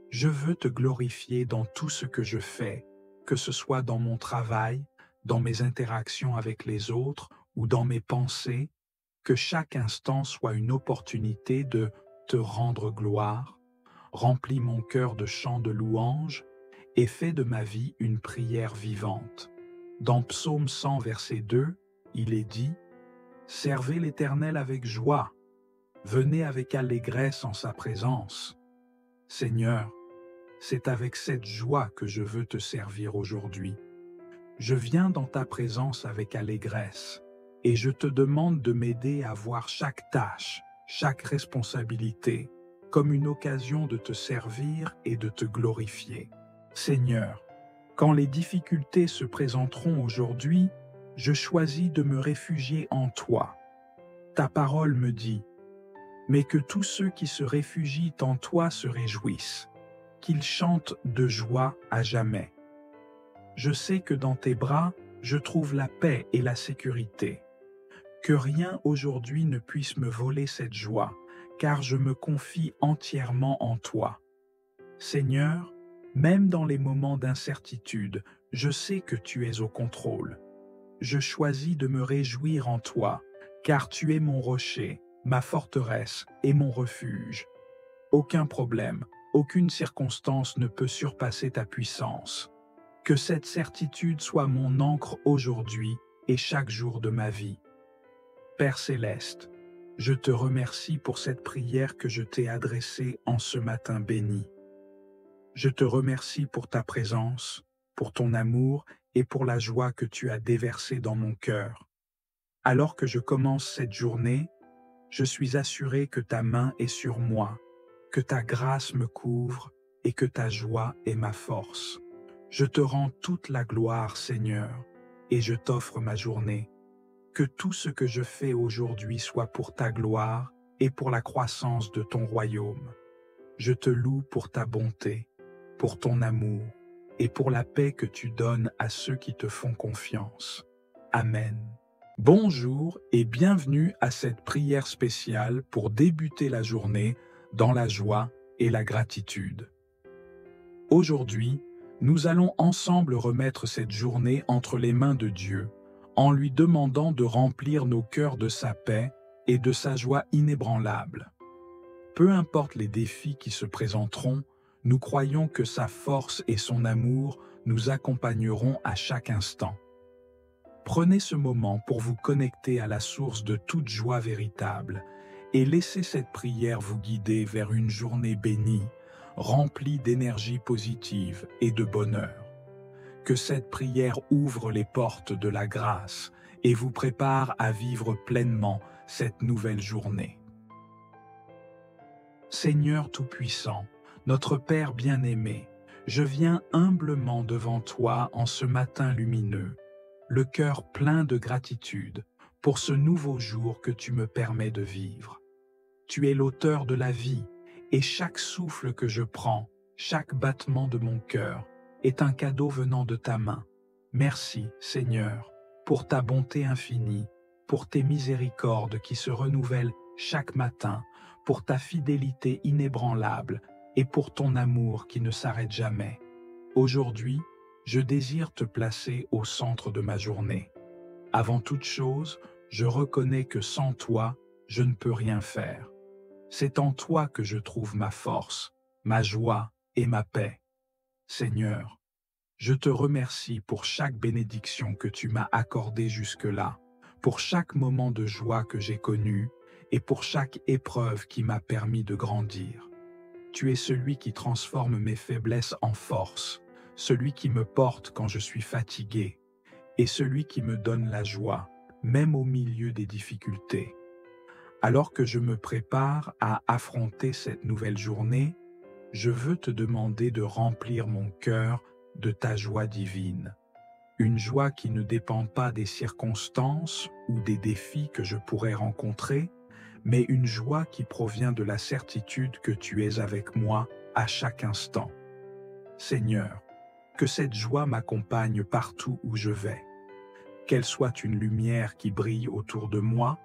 Je veux te glorifier dans tout ce que je fais, que ce soit dans mon travail, dans mes interactions avec les autres ou dans mes pensées, que chaque instant soit une opportunité de te rendre gloire. Remplis mon cœur de chants de louange et fais de ma vie une prière vivante. Dans Psaume 100, verset 2, il est dit « Servez l'Éternel avec joie, venez avec allégresse en sa présence. » Seigneur, c'est avec cette joie que je veux te servir aujourd'hui. Je viens dans ta présence avec allégresse et je te demande de m'aider à voir chaque tâche, chaque responsabilité comme une occasion de te servir et de te glorifier. Seigneur, quand les difficultés se présenteront aujourd'hui, je choisis de me réfugier en toi. Ta parole me dit « Mais que tous ceux qui se réfugient en toi se réjouissent, qu'ils chantent de joie à jamais. » Je sais que dans tes bras, je trouve la paix et la sécurité. Que rien aujourd'hui ne puisse me voler cette joie, car je me confie entièrement en toi. Seigneur, même dans les moments d'incertitude, je sais que tu es au contrôle. Je choisis de me réjouir en toi, car tu es mon rocher, ma forteresse et mon refuge. Aucun problème, aucune circonstance ne peut surpasser ta puissance. Que cette certitude soit mon ancre aujourd'hui et chaque jour de ma vie. Père céleste, je te remercie pour cette prière que je t'ai adressée en ce matin béni. Je te remercie pour ta présence, pour ton amour et pour la joie que tu as déversée dans mon cœur. Alors que je commence cette journée, je suis assuré que ta main est sur moi, que ta grâce me couvre et que ta joie est ma force. Je te rends toute la gloire, Seigneur, et je t'offre ma journée. Que tout ce que je fais aujourd'hui soit pour ta gloire et pour la croissance de ton royaume. Je te loue pour ta bonté, pour ton amour et pour la paix que tu donnes à ceux qui te font confiance. Amen. Bonjour et bienvenue à cette prière spéciale pour débuter la journée dans la joie et la gratitude. Aujourd'hui, nous allons ensemble remettre cette journée entre les mains de Dieu, en lui demandant de remplir nos cœurs de sa paix et de sa joie inébranlable. Peu importe les défis qui se présenteront, nous croyons que sa force et son amour nous accompagneront à chaque instant. Prenez ce moment pour vous connecter à la source de toute joie véritable et laissez cette prière vous guider vers une journée bénie, remplie d'énergie positive et de bonheur. Que cette prière ouvre les portes de la grâce et vous prépare à vivre pleinement cette nouvelle journée. Seigneur Tout-Puissant, notre Père bien-aimé, je viens humblement devant toi en ce matin lumineux, le cœur plein de gratitude pour ce nouveau jour que tu me permets de vivre. Tu es l'auteur de la vie et chaque souffle que je prends, chaque battement de mon cœur, est un cadeau venant de ta main. Merci, Seigneur, pour ta bonté infinie, pour tes miséricordes qui se renouvellent chaque matin, pour ta fidélité inébranlable et pour ton amour qui ne s'arrête jamais. Aujourd'hui, je désire te placer au centre de ma journée. Avant toute chose, je reconnais que sans toi, je ne peux rien faire. C'est en toi que je trouve ma force, ma joie et ma paix. Seigneur, je te remercie pour chaque bénédiction que tu m'as accordée jusque-là, pour chaque moment de joie que j'ai connu et pour chaque épreuve qui m'a permis de grandir. Tu es celui qui transforme mes faiblesses en force, celui qui me porte quand je suis fatigué et celui qui me donne la joie, même au milieu des difficultés. Alors que je me prépare à affronter cette nouvelle journée, je veux te demander de remplir mon cœur de ta joie divine. Une joie qui ne dépend pas des circonstances ou des défis que je pourrais rencontrer, mais une joie qui provient de la certitude que tu es avec moi à chaque instant. Seigneur, que cette joie m'accompagne partout où je vais. Qu'elle soit une lumière qui brille autour de moi,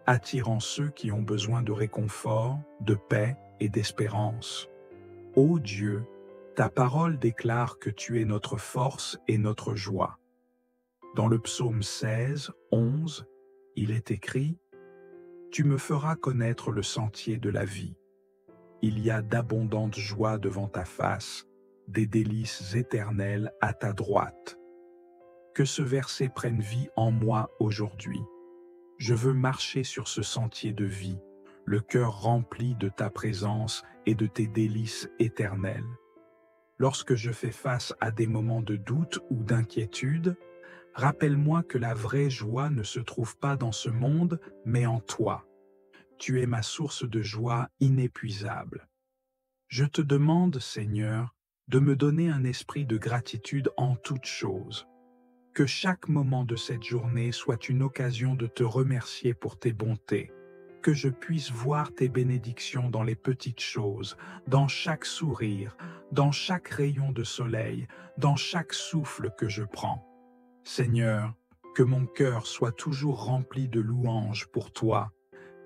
attirant ceux qui ont besoin de réconfort, de paix et d'espérance. Ô Dieu, ta parole déclare que tu es notre force et notre joie. Dans le psaume 16, 11, il est écrit « Tu me feras connaître le sentier de la vie. Il y a d'abondantes joies devant ta face, des délices éternelles à ta droite. » Que ce verset prenne vie en moi aujourd'hui. Je veux marcher sur ce sentier de vie, le cœur rempli de ta présence et de tes délices éternelles. Lorsque je fais face à des moments de doute ou d'inquiétude, rappelle-moi que la vraie joie ne se trouve pas dans ce monde, mais en toi. Tu es ma source de joie inépuisable. Je te demande, Seigneur, de me donner un esprit de gratitude en toutes choses. Que chaque moment de cette journée soit une occasion de te remercier pour tes bontés. Que je puisse voir tes bénédictions dans les petites choses, dans chaque sourire, dans chaque rayon de soleil, dans chaque souffle que je prends. Seigneur, que mon cœur soit toujours rempli de louanges pour toi,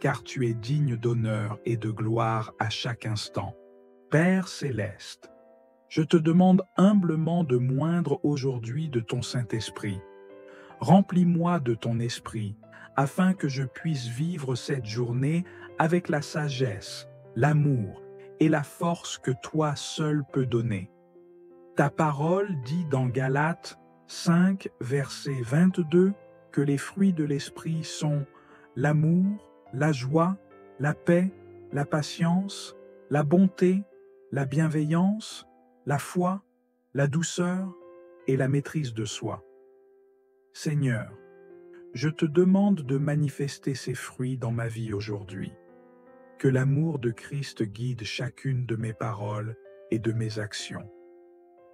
car tu es digne d'honneur et de gloire à chaque instant. Père céleste, je te demande humblement de moindre aujourd'hui de ton Saint-Esprit. Remplis-moi de ton esprit, afin que je puisse vivre cette journée avec la sagesse, l'amour et la force que toi seul peux donner. Ta parole dit dans Galates 5, verset 22, que les fruits de l'esprit sont l'amour, la joie, la paix, la patience, la bonté, la bienveillance, la foi, la douceur et la maîtrise de soi. Seigneur, je te demande de manifester ces fruits dans ma vie aujourd'hui. Que l'amour de Christ guide chacune de mes paroles et de mes actions.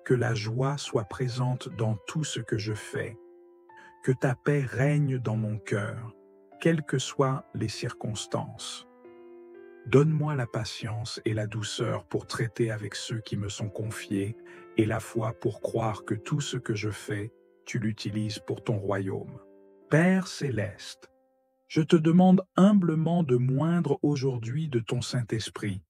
Que la joie soit présente dans tout ce que je fais. Que ta paix règne dans mon cœur, quelles que soient les circonstances. Donne-moi la patience et la douceur pour traiter avec ceux qui me sont confiés et la foi pour croire que tout ce que je fais, tu l'utilises pour ton royaume. Père céleste, je te demande humblement de moindre aujourd'hui de ton Saint-Esprit.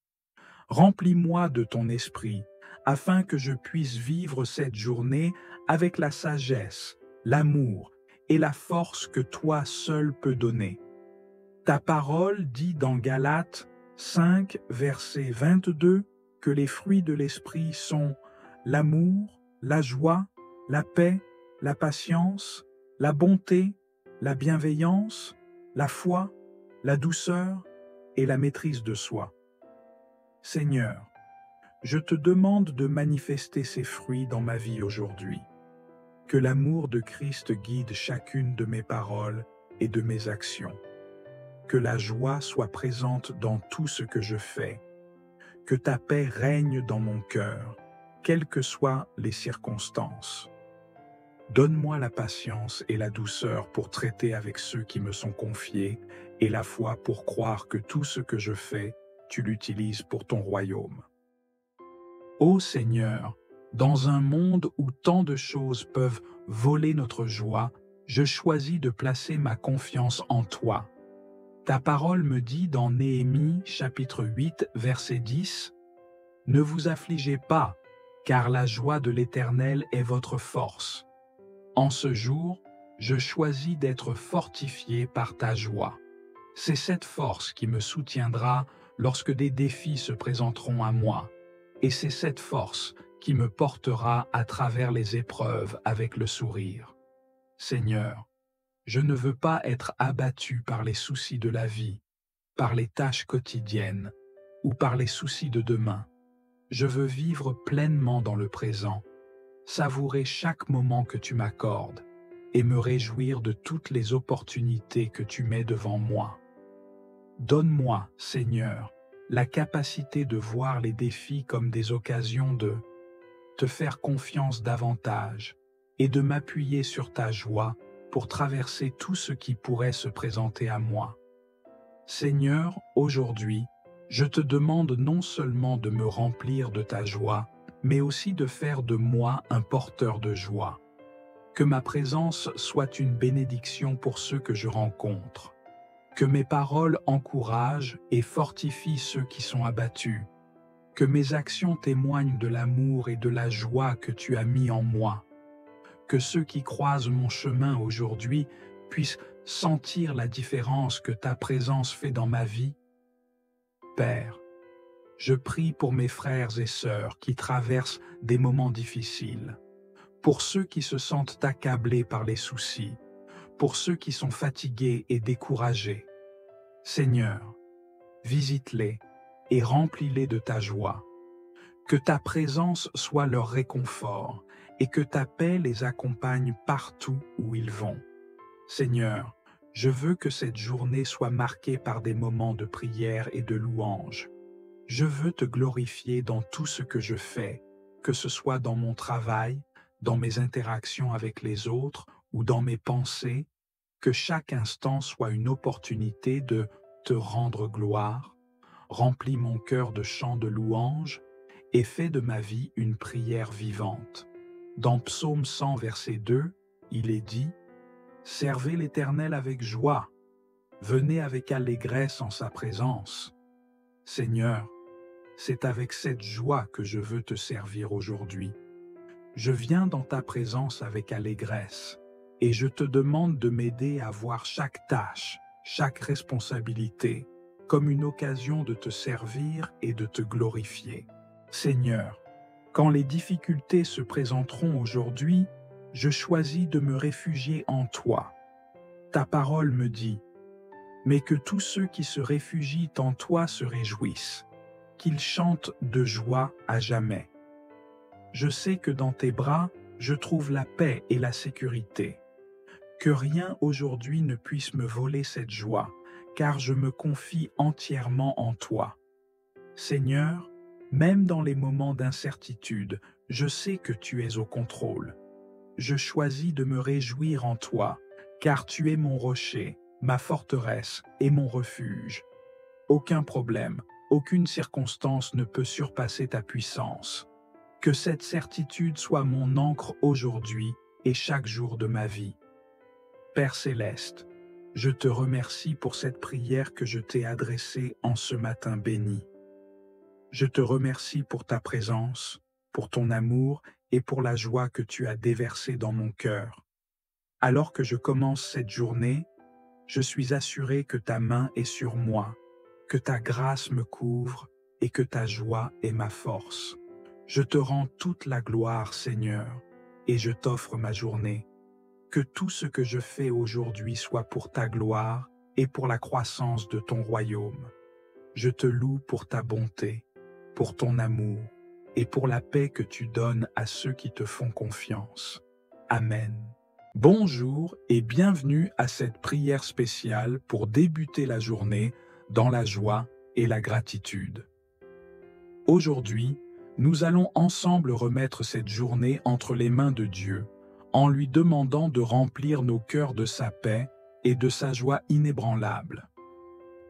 Remplis-moi de ton esprit, afin que je puisse vivre cette journée avec la sagesse, l'amour et la force que toi seul peux donner. Ta parole dit dans Galates 5, verset 22, que les fruits de l'esprit sont l'amour, la joie, la paix, la patience, la bonté, la bienveillance, la foi, la douceur et la maîtrise de soi. Seigneur, je te demande de manifester ces fruits dans ma vie aujourd'hui. Que l'amour de Christ guide chacune de mes paroles et de mes actions. Que la joie soit présente dans tout ce que je fais. Que ta paix règne dans mon cœur, quelles que soient les circonstances. Donne-moi la patience et la douceur pour traiter avec ceux qui me sont confiés et la foi pour croire que tout ce que je fais, tu l'utilises pour ton royaume. Ô Seigneur, dans un monde où tant de choses peuvent voler notre joie, je choisis de placer ma confiance en toi. Ta parole me dit dans Néhémie chapitre 8 verset 10, « Ne vous affligez pas, car la joie de l'Éternel est votre force. » En ce jour, je choisis d'être fortifié par ta joie. C'est cette force qui me soutiendra lorsque des défis se présenteront à moi. Et c'est cette force qui me portera à travers les épreuves avec le sourire. Seigneur, je ne veux pas être abattu par les soucis de la vie, par les tâches quotidiennes ou par les soucis de demain. Je veux vivre pleinement dans le présent, savourer chaque moment que tu m'accordes et me réjouir de toutes les opportunités que tu mets devant moi. Donne-moi, Seigneur, la capacité de voir les défis comme des occasions de te faire confiance davantage et de m'appuyer sur ta joie pour traverser tout ce qui pourrait se présenter à moi. Seigneur, aujourd'hui, je te demande non seulement de me remplir de ta joie, mais aussi de faire de moi un porteur de joie. Que ma présence soit une bénédiction pour ceux que je rencontre. Que mes paroles encouragent et fortifient ceux qui sont abattus. Que mes actions témoignent de l'amour et de la joie que tu as mis en moi. Que ceux qui croisent mon chemin aujourd'hui puissent sentir la différence que ta présence fait dans ma vie. Père, je prie pour mes frères et sœurs qui traversent des moments difficiles, pour ceux qui se sentent accablés par les soucis, pour ceux qui sont fatigués et découragés. Seigneur, visite-les et remplis-les de ta joie. Que ta présence soit leur réconfort et que ta paix les accompagne partout où ils vont. Seigneur, je veux que cette journée soit marquée par des moments de prière et de louange. Je veux te glorifier dans tout ce que je fais, que ce soit dans mon travail, dans mes interactions avec les autres ou dans mes pensées, que chaque instant soit une opportunité de te rendre gloire. Remplis mon cœur de chants de louange et fais de ma vie une prière vivante. Dans Psaume 100, verset 2, il est dit « Servez l'Éternel avec joie, venez avec allégresse en sa présence. » Seigneur, c'est avec cette joie que je veux te servir aujourd'hui. Je viens dans ta présence avec allégresse et je te demande de m'aider à voir chaque tâche, chaque responsabilité, comme une occasion de te servir et de te glorifier. Seigneur, quand les difficultés se présenteront aujourd'hui, je choisis de me réfugier en toi. Ta parole me dit « Mais que tous ceux qui se réfugient en toi se réjouissent, qu'ils chantent de joie à jamais. » Je sais que dans tes bras, je trouve la paix et la sécurité. Que rien aujourd'hui ne puisse me voler cette joie, car je me confie entièrement en toi. Seigneur, même dans les moments d'incertitude, je sais que tu es au contrôle. Je choisis de me réjouir en toi, car tu es mon rocher, ma forteresse et mon refuge. Aucun problème, aucune circonstance ne peut surpasser ta puissance. Que cette certitude soit mon ancre aujourd'hui et chaque jour de ma vie. Père céleste, je te remercie pour cette prière que je t'ai adressée en ce matin béni. Je te remercie pour ta présence, pour ton amour et pour la joie que tu as déversée dans mon cœur. Alors que je commence cette journée, je suis assuré que ta main est sur moi, que ta grâce me couvre et que ta joie est ma force. Je te rends toute la gloire, Seigneur, et je t'offre ma journée. Que tout ce que je fais aujourd'hui soit pour ta gloire et pour la croissance de ton royaume. Je te loue pour ta bonté, pour ton amour et pour la paix que tu donnes à ceux qui te font confiance. Amen. Bonjour et bienvenue à cette prière spéciale pour débuter la journée dans la joie et la gratitude. Aujourd'hui, nous allons ensemble remettre cette journée entre les mains de Dieu, en lui demandant de remplir nos cœurs de sa paix et de sa joie inébranlable.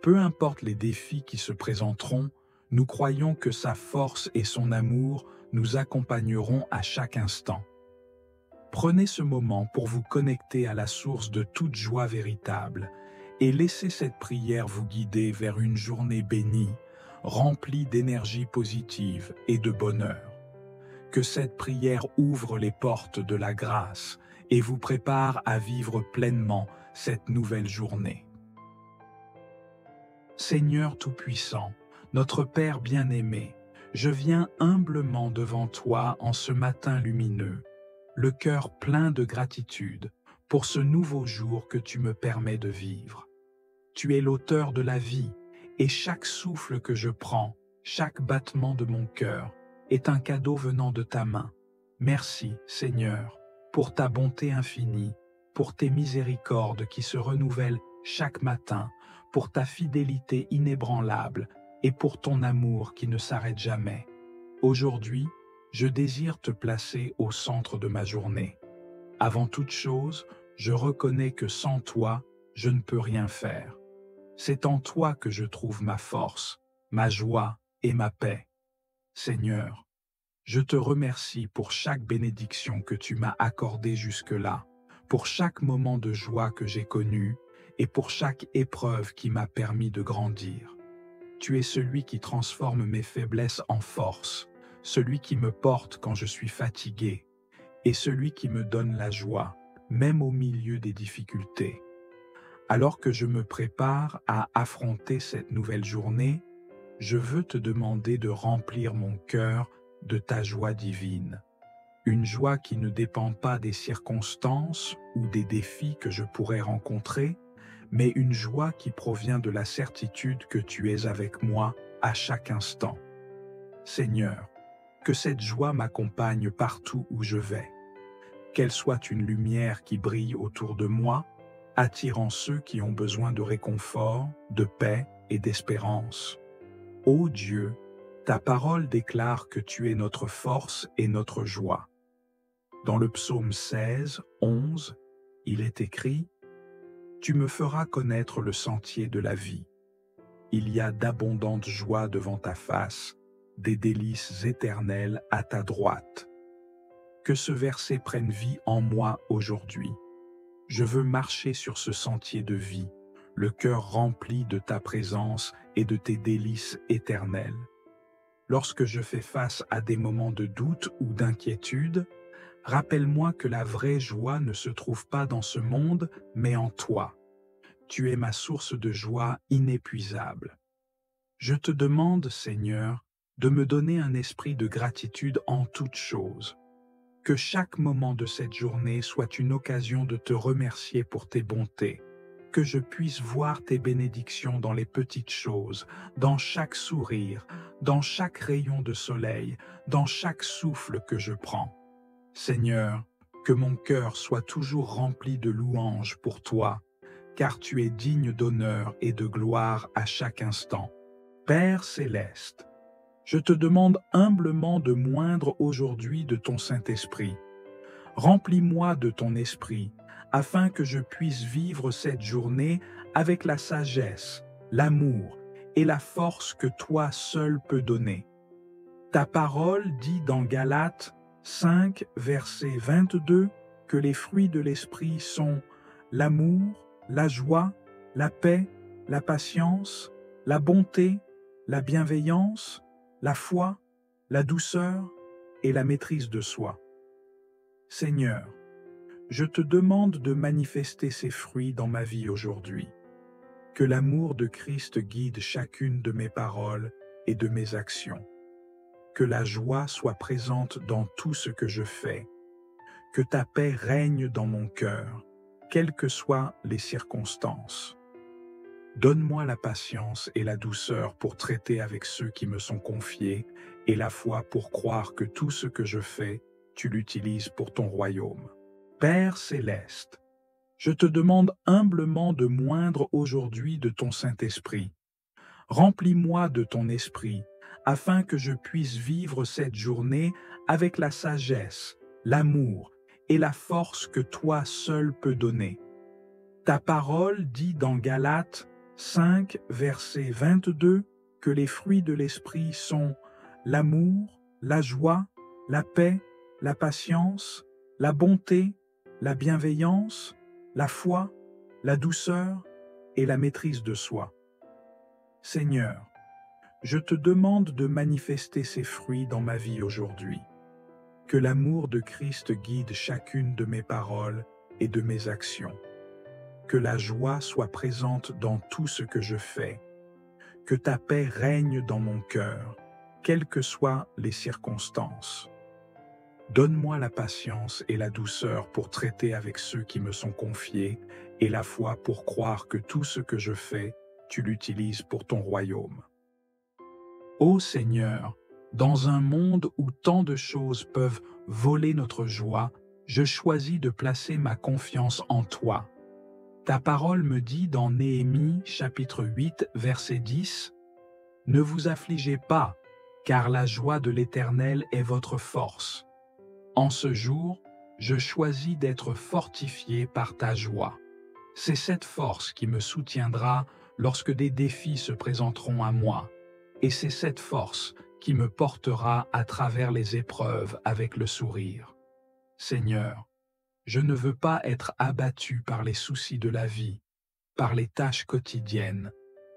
Peu importe les défis qui se présenteront, nous croyons que sa force et son amour nous accompagneront à chaque instant. Prenez ce moment pour vous connecter à la source de toute joie véritable et laissez cette prière vous guider vers une journée bénie, remplie d'énergie positive et de bonheur. Que cette prière ouvre les portes de la grâce et vous prépare à vivre pleinement cette nouvelle journée. Seigneur Tout-Puissant, notre Père bien-aimé, je viens humblement devant toi en ce matin lumineux, le cœur plein de gratitude pour ce nouveau jour que tu me permets de vivre. Tu es l'auteur de la vie et chaque souffle que je prends, chaque battement de mon cœur, est un cadeau venant de ta main. Merci, Seigneur, pour ta bonté infinie, pour tes miséricordes qui se renouvellent chaque matin, pour ta fidélité inébranlable et pour ton amour qui ne s'arrête jamais. Aujourd'hui, je désire te placer au centre de ma journée. Avant toute chose, je reconnais que sans toi, je ne peux rien faire. C'est en toi que je trouve ma force, ma joie et ma paix. Seigneur, je te remercie pour chaque bénédiction que tu m'as accordée jusque-là, pour chaque moment de joie que j'ai connu et pour chaque épreuve qui m'a permis de grandir. Tu es celui qui transforme mes faiblesses en force, celui qui me porte quand je suis fatigué et celui qui me donne la joie, même au milieu des difficultés. Alors que je me prépare à affronter cette nouvelle journée, je veux te demander de remplir mon cœur de ta joie divine. Une joie qui ne dépend pas des circonstances ou des défis que je pourrais rencontrer, mais une joie qui provient de la certitude que tu es avec moi à chaque instant. Seigneur, que cette joie m'accompagne partout où je vais. Qu'elle soit une lumière qui brille autour de moi, attirant ceux qui ont besoin de réconfort, de paix et d'espérance. Ô Dieu, ta parole déclare que tu es notre force et notre joie. Dans le psaume 16, 11, il est écrit « Tu me feras connaître le sentier de la vie. Il y a d'abondantes joies devant ta face, des délices éternelles à ta droite. » Que ce verset prenne vie en moi aujourd'hui. Je veux marcher sur ce sentier de vie, le cœur rempli de ta présence et de tes délices éternelles. Lorsque je fais face à des moments de doute ou d'inquiétude, rappelle-moi que la vraie joie ne se trouve pas dans ce monde, mais en toi. Tu es ma source de joie inépuisable. Je te demande, Seigneur, de me donner un esprit de gratitude en toutes choses. Que chaque moment de cette journée soit une occasion de te remercier pour tes bontés. Que je puisse voir tes bénédictions dans les petites choses, dans chaque sourire, dans chaque rayon de soleil, dans chaque souffle que je prends. Seigneur, que mon cœur soit toujours rempli de louanges pour toi, car tu es digne d'honneur et de gloire à chaque instant. Père céleste, je te demande humblement de moindre aujourd'hui de ton Saint-Esprit. Remplis-moi de ton esprit, afin que je puisse vivre cette journée avec la sagesse, l'amour et la force que toi seul peux donner. Ta parole dit dans Galates 5, verset 22, que les fruits de l'esprit sont l'amour, la joie, la paix, la patience, la bonté, la bienveillance, la foi, la douceur et la maîtrise de soi. Seigneur, je te demande de manifester ces fruits dans ma vie aujourd'hui. Que l'amour de Christ guide chacune de mes paroles et de mes actions. Que la joie soit présente dans tout ce que je fais. Que ta paix règne dans mon cœur, quelles que soient les circonstances. Donne-moi la patience et la douceur pour traiter avec ceux qui me sont confiés et la foi pour croire que tout ce que je fais, tu l'utilises pour ton royaume. Père céleste, je te demande humblement de moindre aujourd'hui de ton Saint-Esprit. Remplis-moi de ton esprit, afin que je puisse vivre cette journée avec la sagesse, l'amour et la force que toi seul peux donner. Ta parole dit dans Galates 5, verset 22, que les fruits de l'esprit sont l'amour, la joie, la paix, la patience, la bonté, la bienveillance, la foi, la douceur et la maîtrise de soi. Seigneur, je te demande de manifester ces fruits dans ma vie aujourd'hui. Que l'amour de Christ guide chacune de mes paroles et de mes actions. Que la joie soit présente dans tout ce que je fais. Que ta paix règne dans mon cœur, quelles que soient les circonstances. Donne-moi la patience et la douceur pour traiter avec ceux qui me sont confiés et la foi pour croire que tout ce que je fais, tu l'utilises pour ton royaume. Ô Seigneur, dans un monde où tant de choses peuvent voler notre joie, je choisis de placer ma confiance en toi. Ta parole me dit dans Néhémie chapitre 8, verset 10, Ne vous affligez pas, car la joie de l'Éternel est votre force. En ce jour, je choisis d'être fortifié par ta joie. C'est cette force qui me soutiendra lorsque des défis se présenteront à moi, et c'est cette force qui me portera à travers les épreuves avec le sourire. Seigneur, je ne veux pas être abattu par les soucis de la vie, par les tâches quotidiennes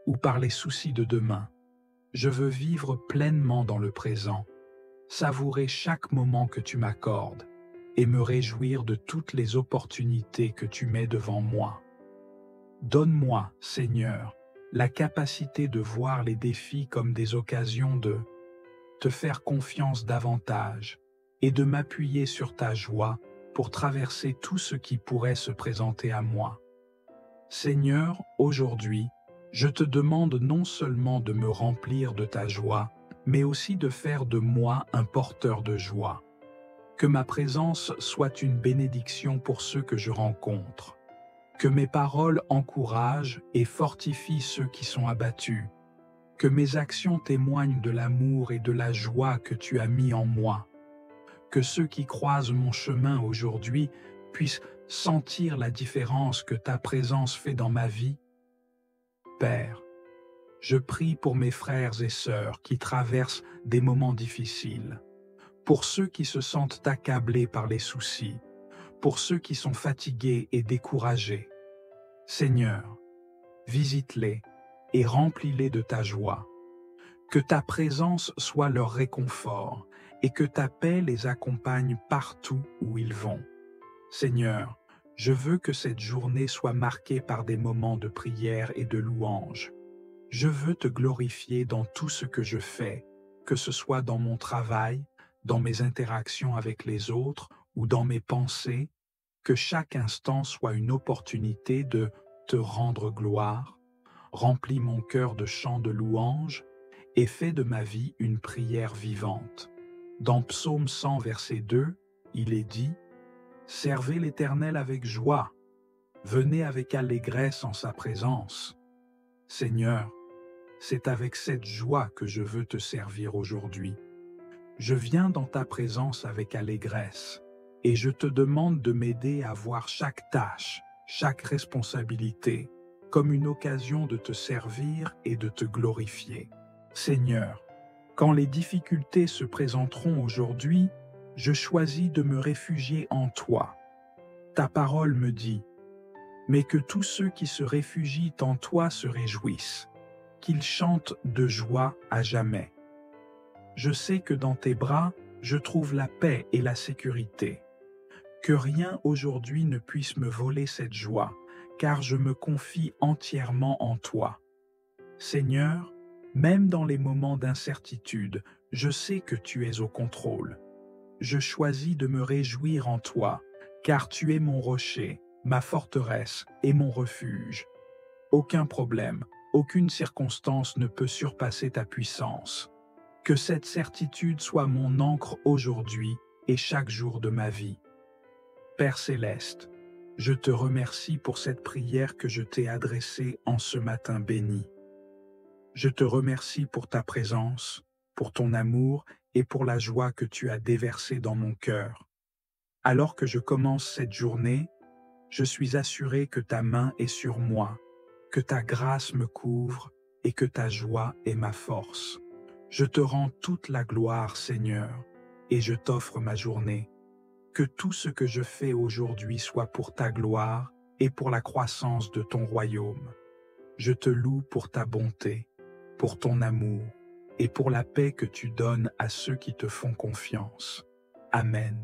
ou par les soucis de demain. Je veux vivre pleinement dans le présent, savourer chaque moment que tu m'accordes et me réjouir de toutes les opportunités que tu mets devant moi. Donne-moi, Seigneur, la capacité de voir les défis comme des occasions de te faire confiance davantage et de m'appuyer sur ta joie pour traverser tout ce qui pourrait se présenter à moi. Seigneur, aujourd'hui, je te demande non seulement de me remplir de ta joie, mais aussi de faire de moi un porteur de joie. Que ma présence soit une bénédiction pour ceux que je rencontre. Que mes paroles encouragent et fortifient ceux qui sont abattus. Que mes actions témoignent de l'amour et de la joie que tu as mis en moi. Que ceux qui croisent mon chemin aujourd'hui puissent sentir la différence que ta présence fait dans ma vie. Père, je prie pour mes frères et sœurs qui traversent des moments difficiles, pour ceux qui se sentent accablés par les soucis, pour ceux qui sont fatigués et découragés. Seigneur, visite-les et remplis-les de ta joie. Que ta présence soit leur réconfort et que ta paix les accompagne partout où ils vont. Seigneur, je veux que cette journée soit marquée par des moments de prière et de louange. Je veux te glorifier dans tout ce que je fais, que ce soit dans mon travail, dans mes interactions avec les autres ou dans mes pensées, que chaque instant soit une opportunité de te rendre gloire. Remplis mon cœur de chants de louange et fais de ma vie une prière vivante. Dans Psaume 100, verset 2, il est dit « Servez l'Éternel avec joie, venez avec allégresse en sa présence. » Seigneur, c'est avec cette joie que je veux te servir aujourd'hui. Je viens dans ta présence avec allégresse et je te demande de m'aider à voir chaque tâche, chaque responsabilité comme une occasion de te servir et de te glorifier. Seigneur, quand les difficultés se présenteront aujourd'hui, je choisis de me réfugier en toi. Ta parole me dit « Mais que tous ceux qui se réfugient en toi se réjouissent, qu'ils chantent de joie à jamais. » Je sais que dans tes bras, je trouve la paix et la sécurité. Que rien aujourd'hui ne puisse me voler cette joie, car je me confie entièrement en toi. Seigneur, même dans les moments d'incertitude, je sais que tu es au contrôle. Je choisis de me réjouir en toi, car tu es mon rocher, ma forteresse et mon refuge. Aucun problème, aucune circonstance ne peut surpasser ta puissance. Que cette certitude soit mon ancre aujourd'hui et chaque jour de ma vie. Père céleste, je te remercie pour cette prière que je t'ai adressée en ce matin béni. Je te remercie pour ta présence, pour ton amour et pour la joie que tu as déversée dans mon cœur. Alors que je commence cette journée, je suis assuré que ta main est sur moi, que ta grâce me couvre et que ta joie est ma force. Je te rends toute la gloire, Seigneur, et je t'offre ma journée. Que tout ce que je fais aujourd'hui soit pour ta gloire et pour la croissance de ton royaume. Je te loue pour ta bonté, pour ton amour et pour la paix que tu donnes à ceux qui te font confiance. Amen.